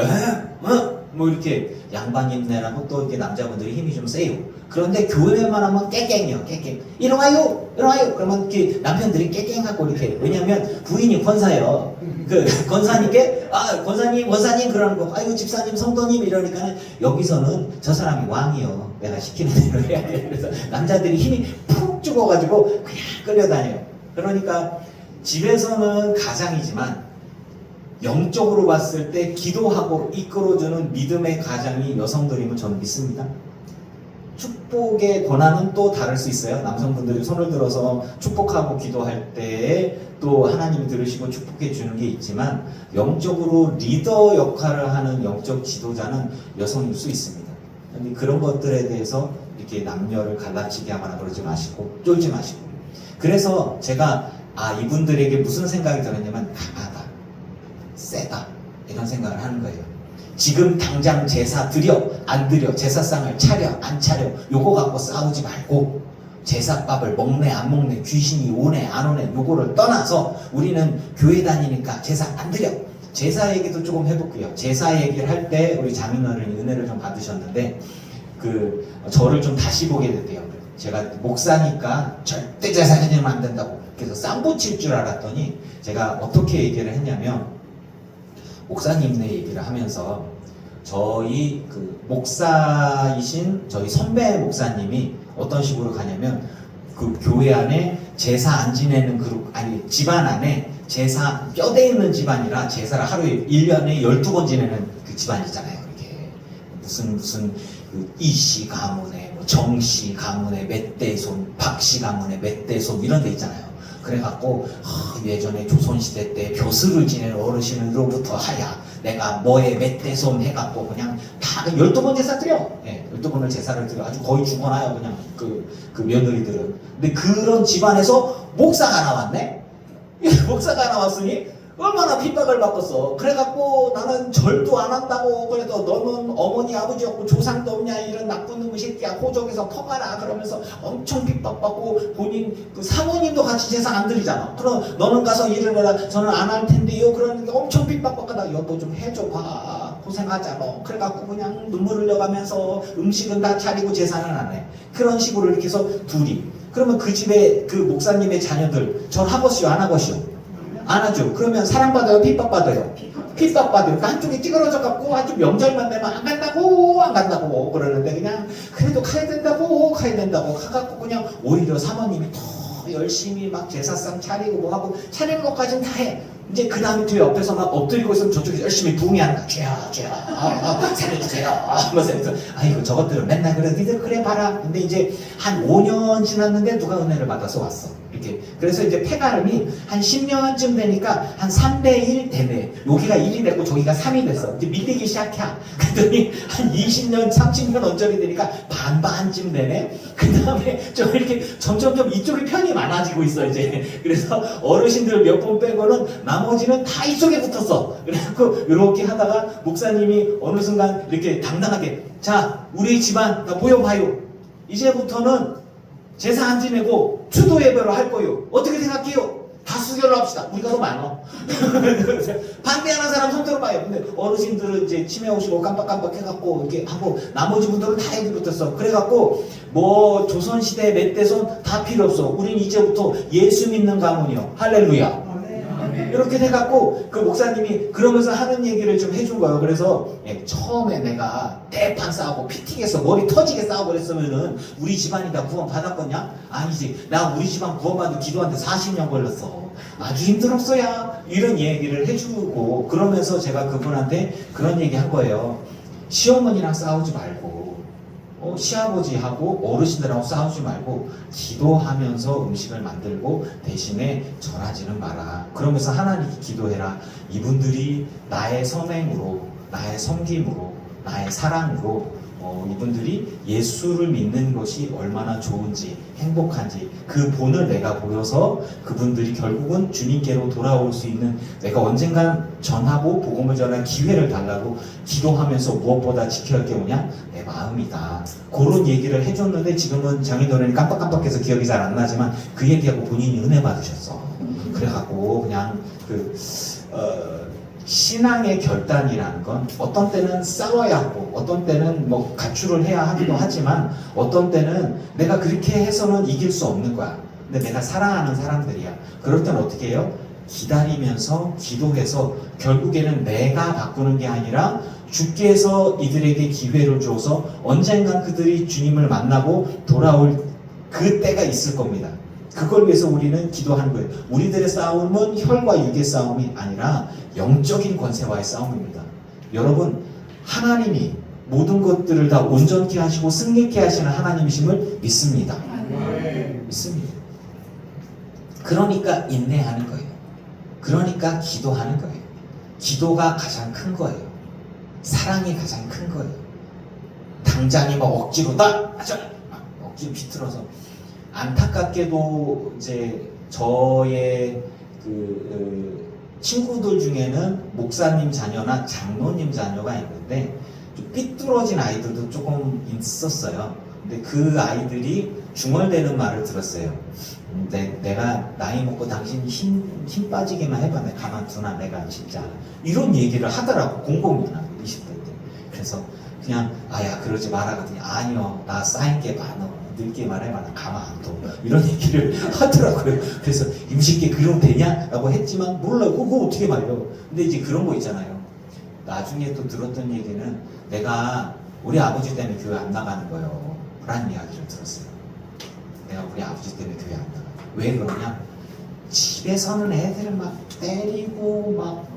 뭐 뭐 이렇게 양반님네라고 또 이렇게 남자분들이 힘이 좀 세요. 그런데 교회만 하면 깨깽이요, 깨깽. 일어나요, 일어나요. 그러면 이렇게 남편들이 깨깽하고 이렇게. 왜냐면 부인이 권사예요. 그 권사님께 권사님, 원사님 그러는 거. 아이고 집사님, 성도님 이러니까는 여기서는 저 사람이 왕이요. 내가 시키는 대로 해야 돼. 그래서 남자들이 힘이 푹 죽어가지고 그냥 끌려다녀요. 그러니까 집에서는 가장이지만 영적으로 봤을 때 기도하고 이끌어주는 믿음의 가장이 여성들임을 저는 믿습니다. 축복의 권한은 또 다를 수 있어요. 남성분들이 손을 들어서 축복하고 기도할 때 또 하나님이 들으시고 축복해 주는 게 있지만 영적으로 리더 역할을 하는 영적 지도자는 여성일 수 있습니다. 근데 그런 것들에 대해서 이렇게 남녀를 갈라치게 하거나 그러지 마시고 쫄지 마시고. 그래서 제가 이분들에게 무슨 생각이 들었냐면 강하다, 세다 이런 생각을 하는 거예요. 지금 당장 제사 드려 안 드려, 제사상을 차려 안 차려 요거 갖고 싸우지 말고 제사밥을 먹네 안 먹네, 귀신이 오네 안 오네 요거를 떠나서 우리는 교회 다니니까 제사 안 드려. 제사 얘기도 조금 해볼게요. 제사 얘기를 할 때 우리 장인어른이 은혜를 좀 받으셨는데 저를 좀 다시 보게 됐대요. 제가 목사니까 절대 제사 지내면 안 된다고 그래서 쌍부 칠 줄 알았더니 제가 어떻게 얘기를 했냐면 목사님네 얘기를 하면서 저희 목사이신 저희 선배 목사님이 어떤 식으로 가냐면 그 교회 안에 제사 안 지내는 집안 안에 제사 뼈대 있는 집안이라 제사를 하루에 1년에 12번 지내는 그 집안이잖아요. 이렇게 무슨 이씨 가문에 정씨 가문에 멧돼손, 박씨 가문에 멧돼손 이런 데 있잖아요. 그래갖고 예전에 조선시대 때 벼슬을 지낸 어르신으로부터 하야 내가 뭐에 멧돼손 해갖고 그냥 다 12번 제사 드려. 12번을 제사를 드려. 아주 거의 죽어나요 그냥 그 며느리들은. 근데 그런 집안에서 목사가 나왔네. 목사가 나왔으니 얼마나 핍박을 받겠어. 그래갖고 나는 절도 안 한다고. 그래도 너는 어머니 아버지 없고 조상도 없냐 이런 나쁜 놈의 새끼야. 호적에서 퍼가라 그러면서 엄청 핍박받고 본인 사모님도 같이 제사 안 드리잖아. 그럼 너는 가서 일을 해라. 저는 안 할 텐데요. 그러는데 엄청 핍박받다가 여보 좀 해줘 봐. 고생하잖아. 그래갖고 그냥 눈물 흘려가면서 음식은 다 차리고 제사는 안 해. 그런 식으로 이렇게 해서 둘이. 그러면 그 집에 그 목사님의 자녀들 절 하고시오 안 하고시오? 안 하죠. 그러면 사랑받아요? 핍박받아요? 핍박받아요. 그러니까 한쪽에 찌그러져 갖고 아주 명절만 되면 안 간다고 그러는데 그냥 그래도 가야 된다고 가갖고 그냥 오히려 사모님이 더 열심히 막 제사상 차리고 뭐 하고 차리는 것까지는 다 해. 이제 그 다음에 뒤에 옆에서 막 엎드리고 있으면 저쪽에서 열심히 부응하는 거야. 죄야 살려주세요 하면서 아이고 저것들은 맨날 그래 니들 그래 봐라. 근데 이제 한 5년 지났는데 누가 은혜를 받아서 왔어. 이렇게. 그래서 이제 폐가름이 한 10년쯤 되니까 한 3대1 되네. 여기가 1이 됐고 저기가 3이 됐어. 이제 밀리기 시작해. 그랬더니 한 20년 30년 언저리 되니까 반반쯤 되네. 그 다음에 좀 이렇게 점점점 이쪽이 편이 많아지고 있어 이제. 그래서 어르신들 몇 분 빼고는 나머지는 다 이쪽에 붙었어. 그래갖고 이렇게 하다가 목사님이 어느 순간 이렇게 당당하게 자 우리 집안 다 모여봐요. 이제부터는 제사 안 지내고 추도 예배로 할 거요. 어떻게 생각해요? 다수결로 합시다. 우리가 더 많아. 반대하는 사람 손 들어봐요. 근데 어르신들은 이제 치매 오시고 깜빡깜빡 해갖고 이렇게 하고 나머지 분들은 다 여기 붙었어. 그래갖고 뭐 조선시대 멧돼손 다 필요 없어. 우린 이제부터 예수 믿는 가문이요. 할렐루야. 이렇게 돼갖고 그 목사님이 그러면서 하는 얘기를 좀 해준 거예요. 그래서 처음에 내가 대판 싸우고 피튀겠어 머리 터지게 싸우고 그랬으면은 우리 집안이 다 구원 받았거냐? 아니지. 나 우리 집안 구원받는 기도하는데 40년 걸렸어. 아주 힘들었어야. 이런 얘기를 해주고 그러면서 제가 그분한테 그런 얘기 한 거예요. 시어머니랑 싸우지 말고 시아버지하고 어르신들하고 싸우지 말고 기도하면서 음식을 만들고 대신에 절하지는 마라. 그러면서 하나님께 기도해라. 이분들이 나의 선행으로 나의 섬김으로 나의 사랑으로 이분들이 예수를 믿는 것이 얼마나 좋은지 행복한지 그 본을 내가 보여서 그분들이 결국은 주님께로 돌아올 수 있는 내가 언젠간 전하고 복음을 전할 기회를 달라고 기도하면서 무엇보다 지켜야 할 게 뭐냐? 내 마음이다. 그런 얘기를 해줬는데 지금은 장인어른이 깜빡깜빡해서 기억이 잘 안 나지만 그 얘기하고 본인이 은혜 받으셨어. 그래갖고 그냥 신앙의 결단이라는 건 어떤 때는 싸워야 하고 어떤 때는 뭐 가출을 해야 하기도 하지만 어떤 때는 내가 그렇게 해서는 이길 수 없는 거야. 근데 내가 사랑하는 사람들이야. 그럴 때는 어떻게 해요? 기다리면서 기도해서 결국에는 내가 바꾸는 게 아니라 주께서 이들에게 기회를 줘서 언젠간 그들이 주님을 만나고 돌아올 그 때가 있을 겁니다. 그걸 위해서 우리는 기도하는 거예요. 우리들의 싸움은 혈과 육의 싸움이 아니라 영적인 권세와의 싸움입니다. 여러분, 하나님이 모든 것들을 다 온전케 하시고 승리케 하시는 하나님이심을 믿습니다. 믿습니다. 그러니까 인내하는 거예요. 그러니까 기도하는 거예요. 기도가 가장 큰 거예요. 사랑이 가장 큰 거예요. 당장에 막 억지로다! 막 억지로 비틀어서. 안타깝게도 이제 저의 친구들 중에는 목사님 자녀나 장로님 자녀가 있는데 좀 삐뚤어진 아이들도 조금 있었어요. 근데 그 아이들이 중얼대는 말을 들었어요. 내가 나이 먹고 당신 힘 빠지기만 해봐. 내가 가만두나 내가 진짜. 이런 얘기를 하더라고. 공공연하 20대 때. 그래서 그냥 아야 그러지 마라 그랬더니 아니요 나 쌓인 게 많어. 늙게 말해봐 나 가만 안 둬. 이런 얘기를 하더라고요. 그래서 임식계 그럼 되냐? 라고 했지만 몰라요. 그거 어떻게 말해요. 근데 이제 그런 거 있잖아요. 나중에 또 들었던 얘기는 내가 우리 아버지 때문에 교회 안 나가는 거예요. 라는 이야기를 들었어요. 내가 우리 아버지 때문에 교회 안 나가. 왜 그러냐? 집에서는 애들을 막 때리고 막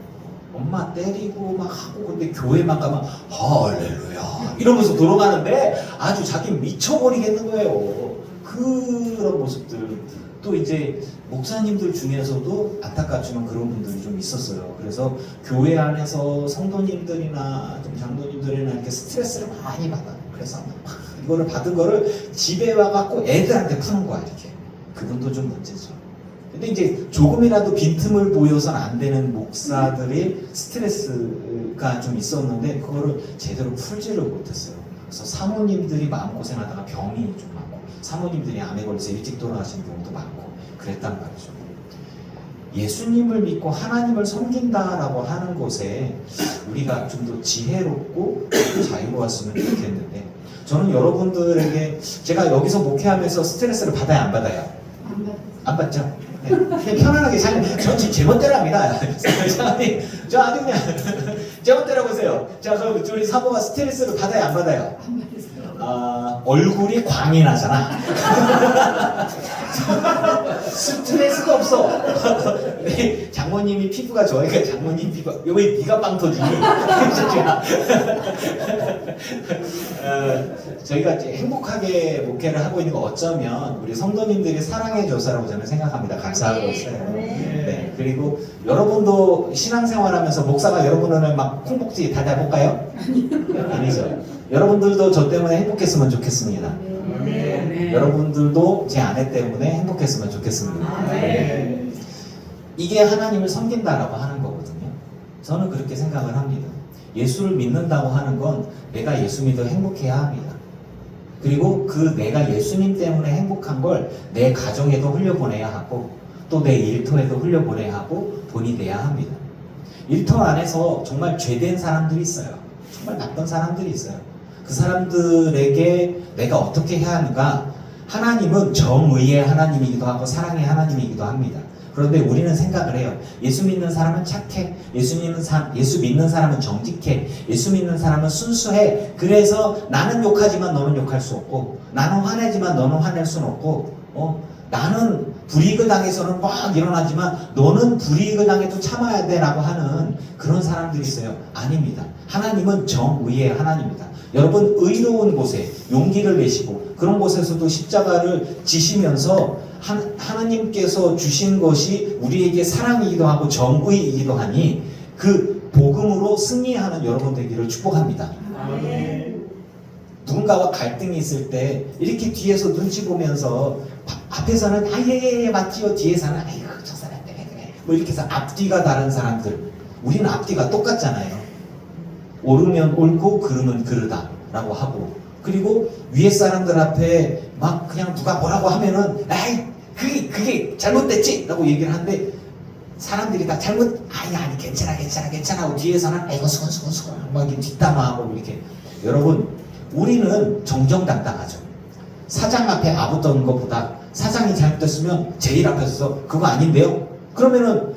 엄마 때리고 막 하고 근데 교회만 가면 할렐루야 이러면서 돌아가는데 아주 자기 미쳐버리겠는 거예요. 그런 모습들. 또 이제 목사님들 중에서도 안타깝지만 그런 분들이 좀 있었어요. 그래서 교회 안에서 성도님들이나 좀 장로님들이나 이렇게 스트레스를 많이 받아. 그래서 막 이거를 받은 거를 집에 와갖고 애들한테 푸는 거야 이렇게. 그분도 좀 문제죠. 근데 이제 조금이라도 빈틈을 보여서는 안 되는 목사들이 스트레스가 좀 있었는데 그거를 제대로 풀지를 못했어요. 그래서 사모님들이 마음고생하다가 병이 좀 많고 사모님들이 암에 걸려서 일찍 돌아가시는 경우도 많고 그랬단 말이죠. 예수님을 믿고 하나님을 섬긴다라고 하는 것에 우리가 좀 더 지혜롭고 자유로웠으면 좋겠는데 저는 여러분들에게 제가 여기서 목회하면서 스트레스를 받아야 안 받아요? 안 받죠? 네. 그냥 편안하게 전 지금 제멋대로 합니다. 사장님, 저 아주 그냥 제멋대로 보세요. 자, 그럼 우리 사모가 스트레스를 받아야 안 받아요? 안 받으세요. 얼굴이 광이 나잖아. 스트레스가 없어. 네, 장모님이 피부가 좋으니까 장모님 피부가 왜 네가 빵 터지니? 저희가 이제 행복하게 목회를 하고 있는 거 어쩌면 우리 성도님들이 사랑해줘서라고 저는 생각합니다. 감사하고 있어요. 네. 그리고 여러분도 신앙생활하면서 목사가 여러분을 막 콩복지 다 해볼까요? 아니죠. 여러분들도 저 때문에 행복했으면 좋겠습니다. 여러분들도 제 아내 때문에 행복했으면 좋겠습니다. 이게 하나님을 섬긴다라고 하는 거거든요. 저는 그렇게 생각을 합니다. 예수를 믿는다고 하는 건 내가 예수 믿어 행복해야 합니다. 그리고 그 내가 예수님 때문에 행복한 걸 내 가정에도 흘려보내야 하고 또 내 일터에도 흘려보내야 하고 본이 돼야 합니다. 일터 안에서 정말 죄된 사람들이 있어요. 정말 나쁜 사람들이 있어요. 그 사람들에게 내가 어떻게 해야 하는가? 하나님은 정의의 하나님이기도 하고 사랑의 하나님이기도 합니다. 그런데 우리는 생각을 해요. 예수 믿는 사람은 착해. 예수 믿는 사람은 정직해. 예수 믿는 사람은 순수해. 그래서 나는 욕하지만 너는 욕할 수 없고 나는 화내지만 너는 화낼 수는 없고 나는 불이익을 당해서는 막 일어나지만 너는 불이익을 당해도 참아야 돼 라고 하는 그런 사람들이 있어요. 아닙니다. 하나님은 정의의 하나님입니다. 여러분 의로운 곳에 용기를 내시고 그런 곳에서도 십자가를 지시면서 하나님께서 주신 것이 우리에게 사랑이기도 하고 정의이기도 하니 그 복음으로 승리하는 여러분 되기를 축복합니다. 누군가와 갈등이 있을 때 이렇게 뒤에서 눈치 보면서 앞에서는 아예예 맞지요 뒤에서는 아이고 저 사람 때문에 그래 뭐 이렇게 해서 앞뒤가 다른 사람들 우리는 앞뒤가 똑같잖아요. 옳으면 옳고 그르면 그르다 라고 하고 그리고 위에 사람들 앞에 막 그냥 누가 뭐라고 하면은 아이 그게 잘못됐지 라고 얘기를 하는데 사람들이 다 잘못 아니 괜찮아 하고 뒤에서는 아이고 수건 막 이렇게 뒷담화하고 이렇게. 여러분, 우리는 정정당당하죠. 사장 앞에 아부던 것보다 사장이 잘못했으면 제일 앞에 서서 그거 아닌데요? 그러면은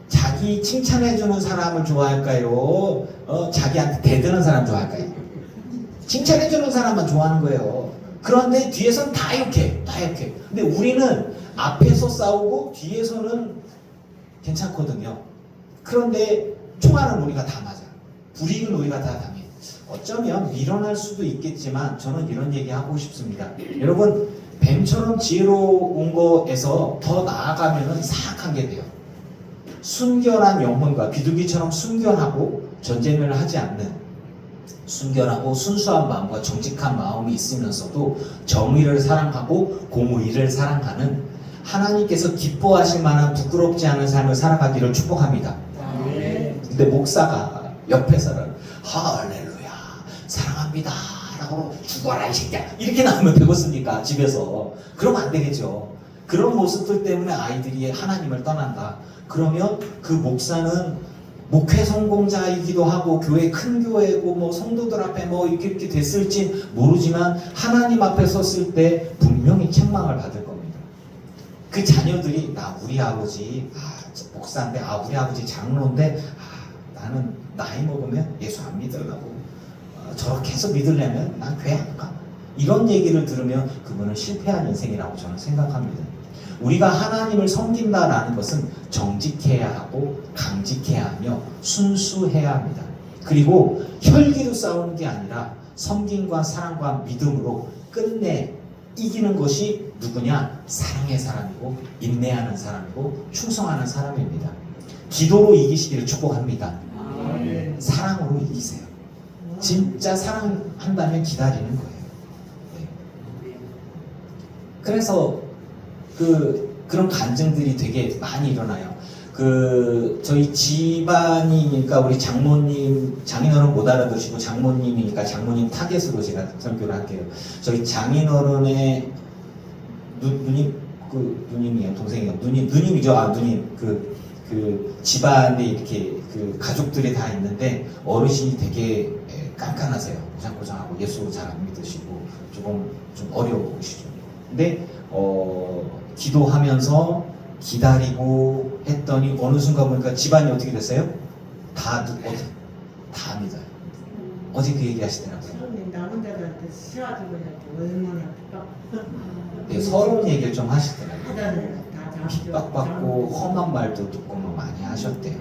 자기 칭찬해주는 사람을 좋아할까요? 자기한테 대드는 사람 좋아할까요? 칭찬해주는 사람만 좋아하는 거예요. 그런데 뒤에서는 다 욕해. 근데 우리는 앞에서 싸우고 뒤에서는 괜찮거든요. 그런데 총알은 우리가 다 맞아. 불이익은 우리가 다 당해. 어쩌면 밀어날 수도 있겠지만 저는 이런 얘기 하고 싶습니다. 여러분, 뱀처럼 지혜로운 거에서 더 나아가면 사악한 게 돼요. 순결한 영혼과 비둘기처럼 순결하고 전쟁을 하지 않는 순결하고 순수한 마음과 정직한 마음이 있으면서도 정의를 사랑하고 공의를 사랑하는 하나님께서 기뻐하실 만한 부끄럽지 않은 삶을 살아가기를 축복합니다. 근데 목사가 옆에서는 할렐루야 사랑합니다 라고 죽어라 이 새끼야 이렇게 나오면 되겠습니까? 집에서. 그러면 안 되겠죠. 그런 모습들 때문에 아이들이 하나님을 떠난다. 그러면 그 목사는 목회 성공자이기도 하고 교회 큰 교회고 뭐 성도들 앞에 뭐 이렇게 됐을지 모르지만 하나님 앞에 섰을 때 분명히 책망을 받을 겁니다. 그 자녀들이 우리 아버지 목사인데 우리 아버지 장로인데 나는 나이 먹으면 예수 안 믿으려고 저렇게 해서 믿으려면 난 교회 안 가. 이런 얘기를 들으면 그분은 실패한 인생이라고 저는 생각합니다. 우리가 하나님을 섬긴다라는 것은 정직해야 하고 강직해야 하며 순수해야 합니다. 그리고 혈기로 싸우는 게 아니라 섬김과 사랑과 믿음으로 끝내 이기는 것이 누구냐? 사랑의 사람이고 인내하는 사람이고 충성하는 사람입니다. 기도로 이기시기를 축복합니다. 사랑으로 이기세요. 진짜 사랑한다면 기다리는 거예요. 네. 그래서 그런 간증들이 되게 많이 일어나요. 저희 집안이니까 우리 장모님, 장인어른 못 알아두시고 장모님이니까 장모님 타겟으로 제가 설교를 할게요. 저희 장인어른의 누님이에요, 동생이요. 누님이죠. 누님. 집안에 이렇게 가족들이 다 있는데 어르신이 되게 깐깐하세요. 고장고장하고 예수 잘 안 믿으시고 좀 어려워 보이시죠. 근데 기도하면서 기다리고 했더니 어느 순간 보니까 집안이 어떻게 됐어요? 다 믿어요. 어제 그 얘기 하시더라고요. 남자들한테 시와주고 얼마나 네, 서러운 얘기를 좀 하시더라고요. 하다는 핍박받고 험한 말도 듣고 뭐 많이 하셨대요.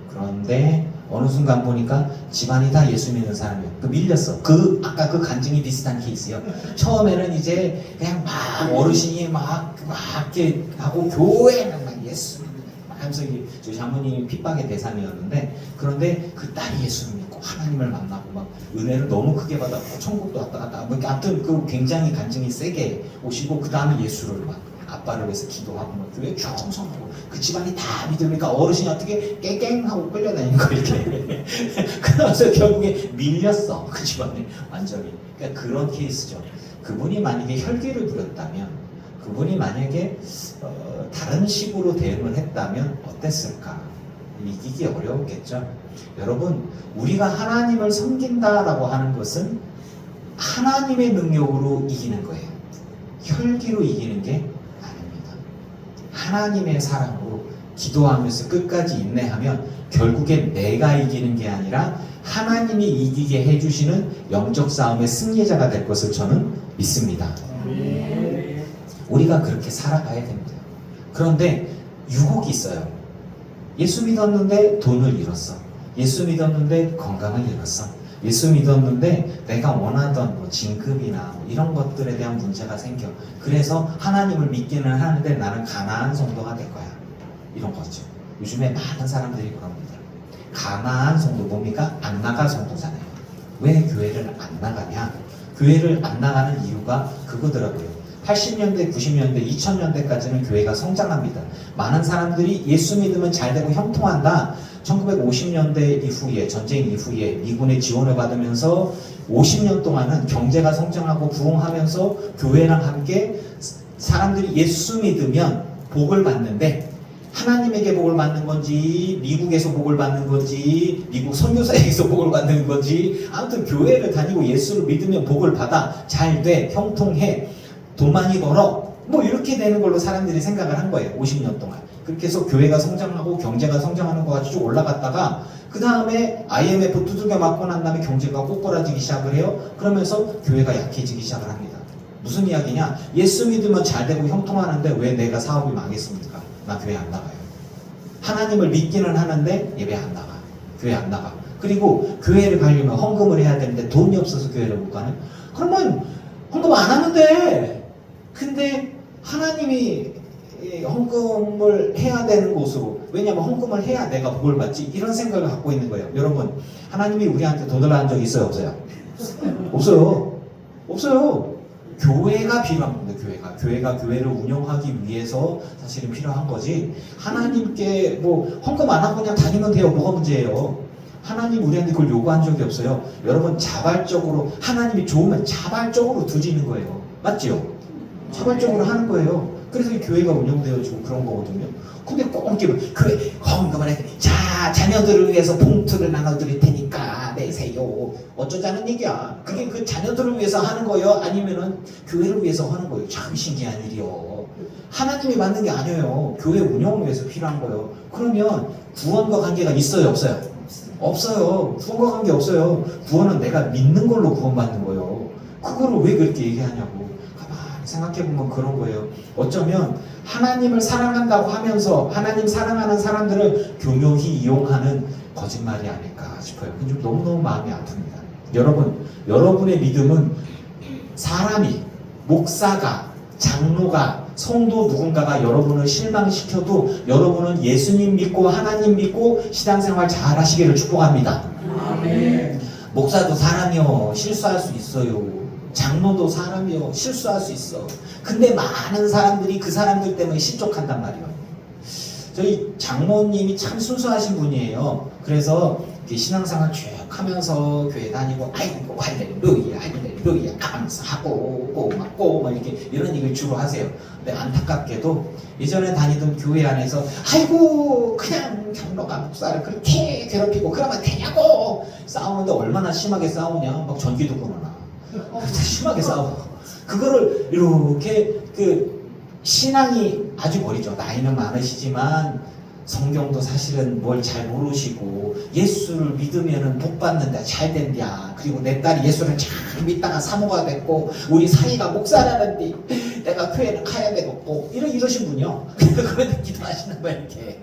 그런데 어느 순간 보니까 집안이 다 예수 믿는 사람이에요. 밀렸어. 아까 그 간증이 비슷한 케이스요. 처음에는 이제 그냥 막 어르신이 막 이렇게 하고 교회는 막 예수 믿는 하면서 저희 장모님이 핍박의 대상이었는데 그런데 그 딸이 예수를 믿고 하나님을 만나고 막 은혜를 너무 크게 받았고 천국도 왔다 갔다 하고 아무튼 굉장히 간증이 세게 오시고 그 다음에 예수를 막 아빠를 위해서 기도하고 뭐 교회 충성하고 그 집안이 다 믿으니까 어르신이 어떻게 깽깽하고 끌려다니는 거 이렇게 그러면서 결국에 밀렸어 그 집안이 완전히. 그러니까 그런 케이스죠. 그분이 만약에 혈기를 부렸다면 그분이 만약에 다른 식으로 대응을 했다면 어땠을까? 이기기 어려웠겠죠. 여러분, 우리가 하나님을 섬긴다라고 하는 것은 하나님의 능력으로 이기는 거예요. 혈기로 이기는 게 하나님의 사랑으로 기도하면서 끝까지 인내하면 결국엔 내가 이기는 게 아니라 하나님이 이기게 해주시는 영적 싸움의 승리자가 될 것을 저는 믿습니다. 우리가 그렇게 살아가야 됩니다. 그런데 유혹이 있어요. 예수 믿었는데 돈을 잃었어. 예수 믿었는데 건강을 잃었어. 예수 믿었는데 내가 원하던 뭐 진급이나 뭐 이런 것들에 대한 문제가 생겨. 그래서 하나님을 믿기는 하는데 나는 가나안 성도가 될 거야. 이런 거죠. 요즘에 많은 사람들이 그럽니다. 가나안 성도 뭡니까? 안 나가 성도잖아요. 왜 교회를 안 나가냐? 교회를 안 나가는 이유가 그거더라고요. 80년대, 90년대, 2000년대까지는 교회가 성장합니다. 많은 사람들이 예수 믿으면 잘 되고 형통한다. 1950년대 이후에, 전쟁 이후에 미군의 지원을 받으면서 50년 동안은 경제가 성장하고 부흥하면서 교회랑 함께 사람들이 예수 믿으면 복을 받는데 하나님에게 복을 받는 건지, 미국에서 복을 받는 건지, 미국 선교사에게서 복을 받는 건지, 아무튼 교회를 다니고 예수를 믿으면 복을 받아, 잘 돼, 형통해, 돈 많이 벌어, 뭐 이렇게 되는 걸로 사람들이 생각을 한 거예요. 50년 동안. 그렇게 해서 교회가 성장하고 경제가 성장하는 것 같이 쭉 올라갔다가 그 다음에 IMF 두들겨 맞고 난 다음에 경제가 꼬꾸라지기 시작을 해요. 그러면서 교회가 약해지기 시작을 합니다. 무슨 이야기냐? 예수 믿으면 잘 되고 형통하는데 왜 내가 사업이 망했습니까? 나 교회 안 나가요. 하나님을 믿기는 하는데 예배 안 나가. 교회 안 나가. 그리고 교회를 가려면 헌금을 해야 되는데 돈이 없어서 교회를 못 가는? 그러면 헌금 안 하면 돼. 근데 하나님이 헌금을 해야 되는 곳으로, 왜냐하면 헌금을 해야 내가 복을 받지, 이런 생각을 갖고 있는 거예요. 여러분, 하나님이 우리한테 돈 달라는 적이 있어요? 없어요? 없어요. 없어요. 교회가 필요한 겁니다. 교회가 교회를 운영하기 위해서 사실은 필요한 거지, 하나님께 뭐 헌금 안 하고 그냥 다니면 돼요. 뭐가 문제예요? 하나님 우리한테 그걸 요구한 적이 없어요. 여러분, 자발적으로, 하나님이 좋으면 자발적으로 드리는 거예요. 맞죠? 자발적으로 하는 거예요. 그래서 이 교회가 운영되어지고 그런 거거든요. 근데 꼭 이렇게 교회 헌금을 해, 자, 자녀들을 위해서 봉투를 나눠드릴 테니까 내세요. 어쩌자는 얘기야. 그게 그 자녀들을 위해서 하는 거예요? 아니면은 교회를 위해서 하는 거예요? 참 신기한 일이요. 하나님이 만든 게 아니에요. 교회 운영을 위해서 필요한 거예요. 그러면 구원과 관계가 있어요? 없어요? 없어요. 구원과 관계 없어요. 구원은 내가 믿는 걸로 구원받는 거예요. 그거를 왜 그렇게 얘기하냐고. 생각해보면 그런 거예요. 어쩌면 하나님을 사랑한다고 하면서 하나님 사랑하는 사람들을 교묘히 이용하는 거짓말이 아닐까 싶어요. 좀 너무너무 마음이 아픕니다. 여러분, 여러분의 믿음은 사람이, 목사가, 장로가, 성도 누군가가 여러분을 실망시켜도 여러분은 예수님 믿고 하나님 믿고 신앙생활 잘 하시기를 축복합니다. 아멘. 목사도 사람이요, 실수할 수 있어요. 장로도 사람이요, 실수할 수 있어. 근데 많은 사람들이 그 사람들 때문에 실족한단 말이에요. 저희 장모님이 참 순수하신 분이에요. 그래서 신앙생활 쭉 하면서 교회 다니고 아이고 할렐루야 할렐루야 감사하고 고맙고 막 이렇게 이런 얘기를 주로 하세요. 근데 안타깝게도 예전에 다니던 교회 안에서 아이고 그냥 장로가 목사를 그렇게 괴롭히고 그러면 되냐고 싸우는데 얼마나 심하게 싸우냐. 막 전기도 끊어놔. 심하게 싸워. 그거를 이렇게 신앙이 아주 어리죠. 나이는 많으시지만 성경도 사실은 뭘 잘 모르시고 예수를 믿으면은 복 받는다, 잘 된다. 그리고 내 딸이 예수를 잘 믿다가 사모가 됐고 우리 사이가 목사라는데 내가 교회는 가야 되겠고 이러신 분이요. 그런데 기도하시는 거야 이렇게.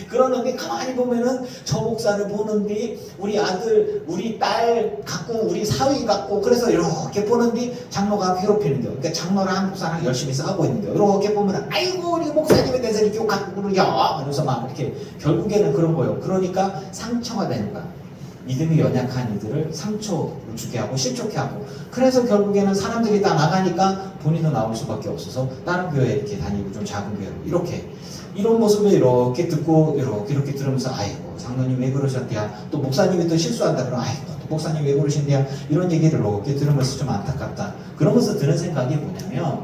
그러는데 가만히 보면은 저 목사를 보는데 우리 아들, 우리 딸 갖고 우리 사위 갖고 그래서 이렇게 보는데 장로가 괴롭히는 거예요. 그러니까 장로랑 한국 사람 열심히 싸우고 있는 거예요. 이렇게 보면은 아이고 우리 목사님에 대해서 이렇게 욕하고 그러냐. 그래서 막 이렇게 결국에는 그런 거예요. 그러니까 상처가 되는 거야. 믿음이 연약한 이들을 상처를 주게 하고 실족해 하고 그래서 결국에는 사람들이 다 나가니까 본인도 나올 수밖에 없어서 다른 교회에 이렇게 다니고 좀 작은 교회로 이렇게 이런 모습을 이렇게 듣고 이렇게 들으면서 아이고 장로님 왜 그러셨대야 또 목사님이 또 실수한다 그러면 아이고 또 목사님 왜 그러신대야 이런 얘기를 이렇게 들으면서 좀 안타깝다. 그러면서 드는 생각이 뭐냐면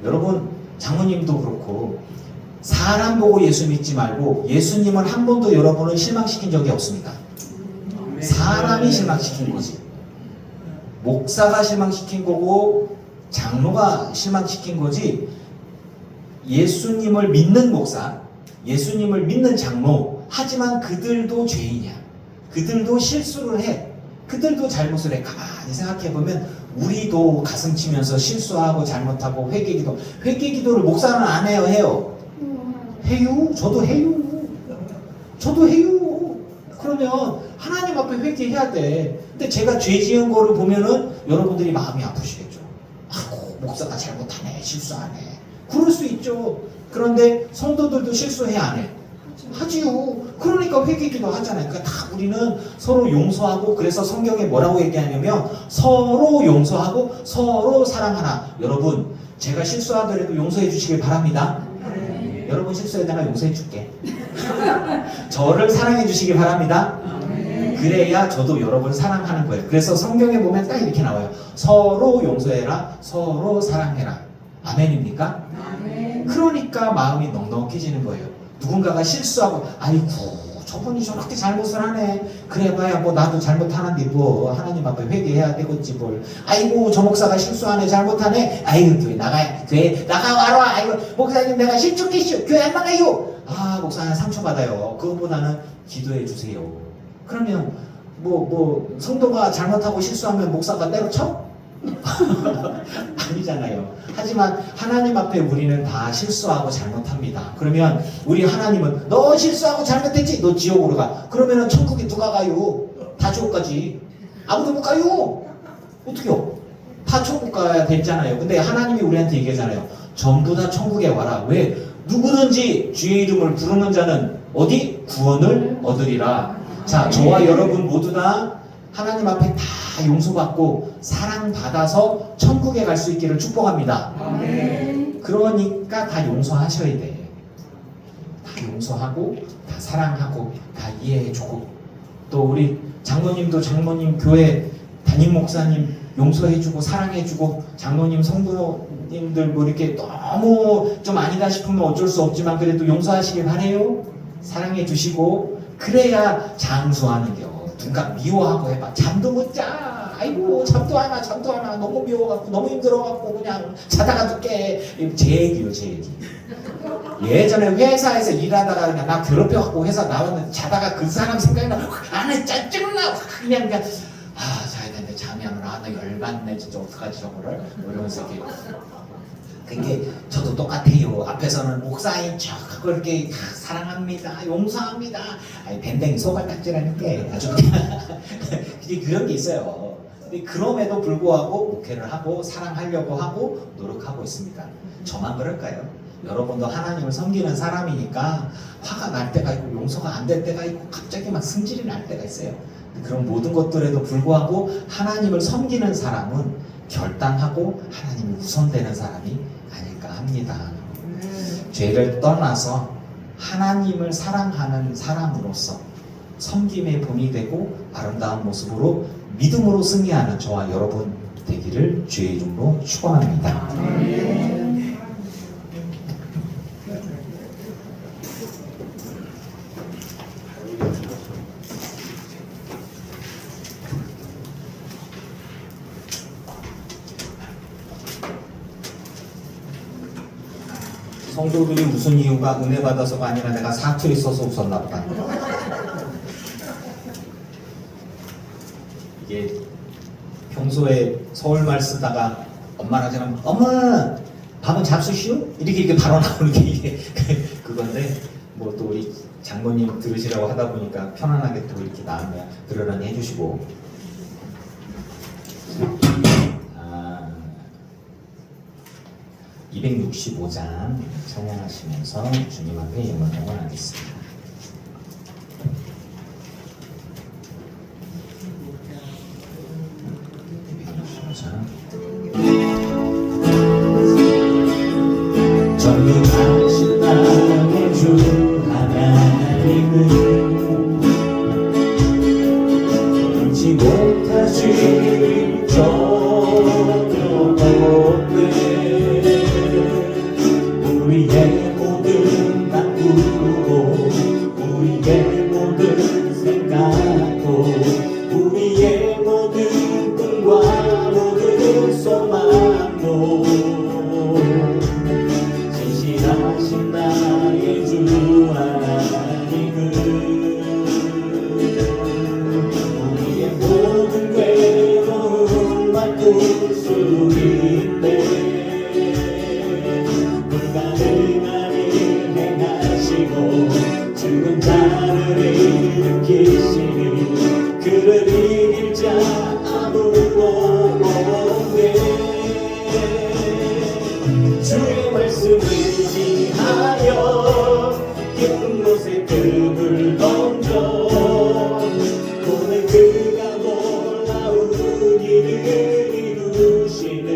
여러분 장로님도 그렇고 사람 보고 예수 믿지 말고 예수님을 한 번도 여러분을 실망시킨 적이 없습니다. 사람이 실망시킨 거지. 목사가 실망시킨 거고 장로가 실망시킨 거지. 예수님을 믿는 목사, 예수님을 믿는 장로, 하지만 그들도 죄인이야. 그들도 실수를 해. 그들도 잘못을 해. 가만히 생각해보면 우리도 가슴 치면서 실수하고 잘못하고 회개기도를 목사는 안 해요? 해요? 해요? 저도 해요. 저도 해요. 그러면 하나님 앞에 회개해야 돼. 근데 제가 죄 지은 거를 보면은 여러분들이 마음이 아프시겠죠. 아이고 목사가 잘못하네, 실수하네. 그럴 수 있죠. 그런데 성도들도 실수해 안 해? 하지요. 그러니까 회개기도 하잖아요. 그러니까 다 우리는 서로 용서하고 그래서 성경에 뭐라고 얘기하냐면 서로 용서하고 서로 사랑하라. 여러분 제가 실수하더라도 용서해 주시길 바랍니다. 여러분 실수해 내가 용서해 줄게. 저를 사랑해 주시기 바랍니다. 그래야 저도 여러분을 사랑하는 거예요. 그래서 성경에 보면 딱 이렇게 나와요. 서로 용서해라. 서로 사랑해라. 아멘입니까? 아멘. 그러니까 마음이 넉넉해지는 거예요. 누군가가 실수하고 아이고 저분이 저렇게 잘못을 하네. 그래봐야 뭐 나도 잘못하는데 뭐 하나님 앞에 회개해야 되겠지 뭘. 아이고 저 목사가 실수하네 잘못하네. 아이고 교회 나가 아이고 목사님 내가 실족했슈 교회 안 나가요. 아 목사님 상처받아요. 그것보다는 기도해 주세요. 그러면 뭐 성도가 잘못하고 실수하면 목사가 때려쳐? 아니잖아요. 하지만 하나님 앞에 우리는 다 실수하고 잘못합니다. 그러면 우리 하나님은 너 실수하고 잘못했지? 너 지옥으로 가. 그러면은 천국에 누가 가요? 다 지옥 가지. 아무도 못 가요. 어떡해요? 다 천국 가야 되잖아요. 근데 하나님이 우리한테 얘기하잖아요. 전부 다 천국에 와라. 왜? 누구든지 주의 이름을 부르는 자는 어디? 구원을 얻으리라. 자, 저와 여러분 모두 다 하나님 앞에 다 용서받고 사랑받아서 천국에 갈 수 있기를 축복합니다. 아멘. 그러니까 다 용서하셔야 돼. 다 용서하고 다 사랑하고 다 이해해주고 또 우리 장로님도 장로님 교회 담임 목사님 용서해주고 사랑해주고 장로님 성도님들 뭐 이렇게 너무 좀 아니다 싶으면 어쩔 수 없지만 그래도 용서하시길 바래요. 사랑해주시고 그래야 장수하는겨. 누가 미워하고 해봐. 잠도 못 자. 아이고 잠도 안 와. 너무 미워갖고 너무 힘들어갖고 그냥 자다가 눕게. 제 얘기요 제 얘기. 예전에 회사에서 일하다가 그냥 나 괴롭혀갖고 회사 나왔는데 자다가 그 사람 생각나. 안에 짜증나. 그냥 자야 되는데 잠이 안 와. 나 열받네 진짜 어떡하지 저거를. 뭐 이러면서 이렇게. 그게 저도 똑같아요. 앞에서는 목사인 척하고 이렇게 사랑합니다, 용서합니다. 아니 밴댕이 소갈딱지라는 게 아주 그런 게 있어요. 근데 그럼에도 불구하고 목회를 하고 사랑하려고 하고 노력하고 있습니다. 저만 그럴까요? 여러분도 하나님을 섬기는 사람이니까 화가 날 때가 있고 용서가 안 될 때가 있고 갑자기 막 승질이 날 때가 있어요. 그런 모든 것들에도 불구하고 하나님을 섬기는 사람은 결단하고 하나님이 우선되는 사람이 아닐까 합니다. 죄를 떠나서 하나님을 사랑하는 사람으로서 섬김의 본이 되고 아름다운 모습으로 믿음으로 승리하는 저와 여러분 되기를 주의 이름으로 축원합니다. 성도들이 웃은 이유가 은혜 받아서가 아니라 내가 사투리 써서 웃었나 보다. 이게 평소에 서울말 쓰다가 엄마랑 하자면 엄마 밥은 잡수시오? 이렇게 바로 나오는 게 이게 그건데 뭐 또 우리 장모님 들으시라고 하다 보니까 편안하게 또 이렇게 나오면 그러려니 해주시고 265장 찬양하시면서 주님 앞에 영광을 하겠습니다. 전능하신 나의 주 하나님은 울지 못하실 전혀 없네. 우리의 모든 바꾸고 우리의 모든 생각도 우리의 모든 꿈과 모든 소망도 진실하신 나의 주 하나님은 우리의 모든 괴로움 바꿀 수 있네. 불가능한 일 행하시고 죽은 자를 일으키시니 그를 이길 자 아무도 없네. 주의 말씀을 지하여 깊은 곳에 뜸을 던져 오늘 그가 놀라운 일을 이루시는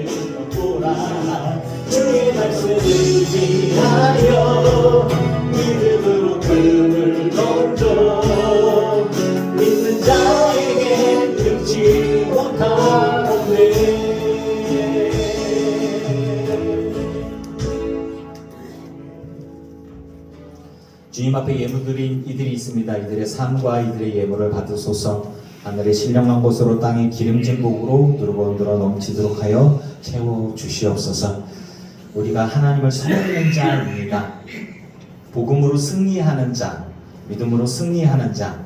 주님 앞에 예물드린 이들이 있습니다. 이들의 삶과 이들의 예물을 받으소서. 하늘의 신령한 곳으로 땅의 기름진 복으로 누르고 넘치도록 하여 채워 주시옵소서. 우리가 하나님을 섬기는 자입니다. 복음으로 승리하는 자, 믿음으로 승리하는 자,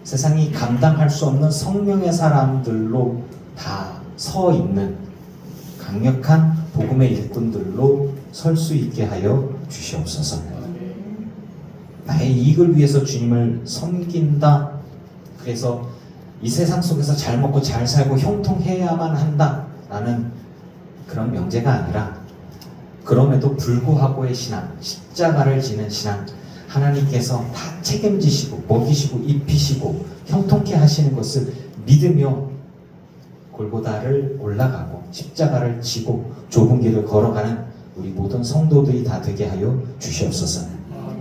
세상이 감당할 수 없는 성령의 사람들로 다 서 있는 강력한 복음의 일꾼들로 설 수 있게 하여 주시옵소서. 나의 이익을 위해서 주님을 섬긴다. 그래서 이 세상 속에서 잘 먹고 잘 살고 형통해야만 한다라는 그런 명제가 아니라, 그럼에도 불구하고의 신앙, 십자가를 지는 신앙, 하나님께서 다 책임지시고 먹이시고 입히시고 형통케 하시는 것을 믿으며 골고다를 올라가고 십자가를 지고 좁은 길을 걸어가는 우리 모든 성도들이 다 되게 하여 주시옵소서.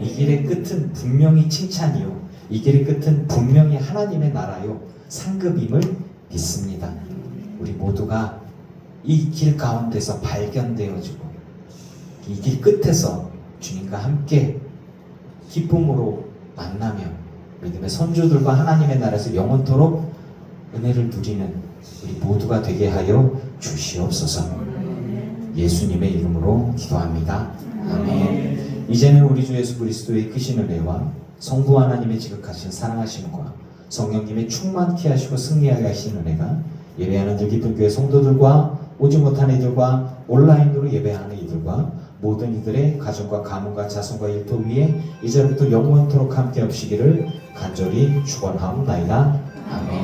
이 길의 끝은 분명히 칭찬이요, 이 길의 끝은 분명히 하나님의 나라요 상급임을 믿습니다. 우리 모두가 이 길 가운데서 발견되어지고 이 길 끝에서 주님과 함께 기쁨으로 만나며 믿음의 선조들과 하나님의 나라에서 영원토록 은혜를 누리는 우리 모두가 되게 하여 주시옵소서. 예수님의 이름으로 기도합니다. 아멘. 이제는 우리 주 예수 그리스도의 크신 은혜와 성부 하나님의 지극하신 사랑하심과 성령님의 충만케 하시고 승리하게 하신 은혜가 예배하는 들기쁜 교회 성도들과 오지 못한 이들과 온라인으로 예배하는 이들과 모든 이들의 가정과 가문과 자손과 일터 위에 이제부터 영원토록 함께 하시기를 간절히 축원하옵나이다. 아멘.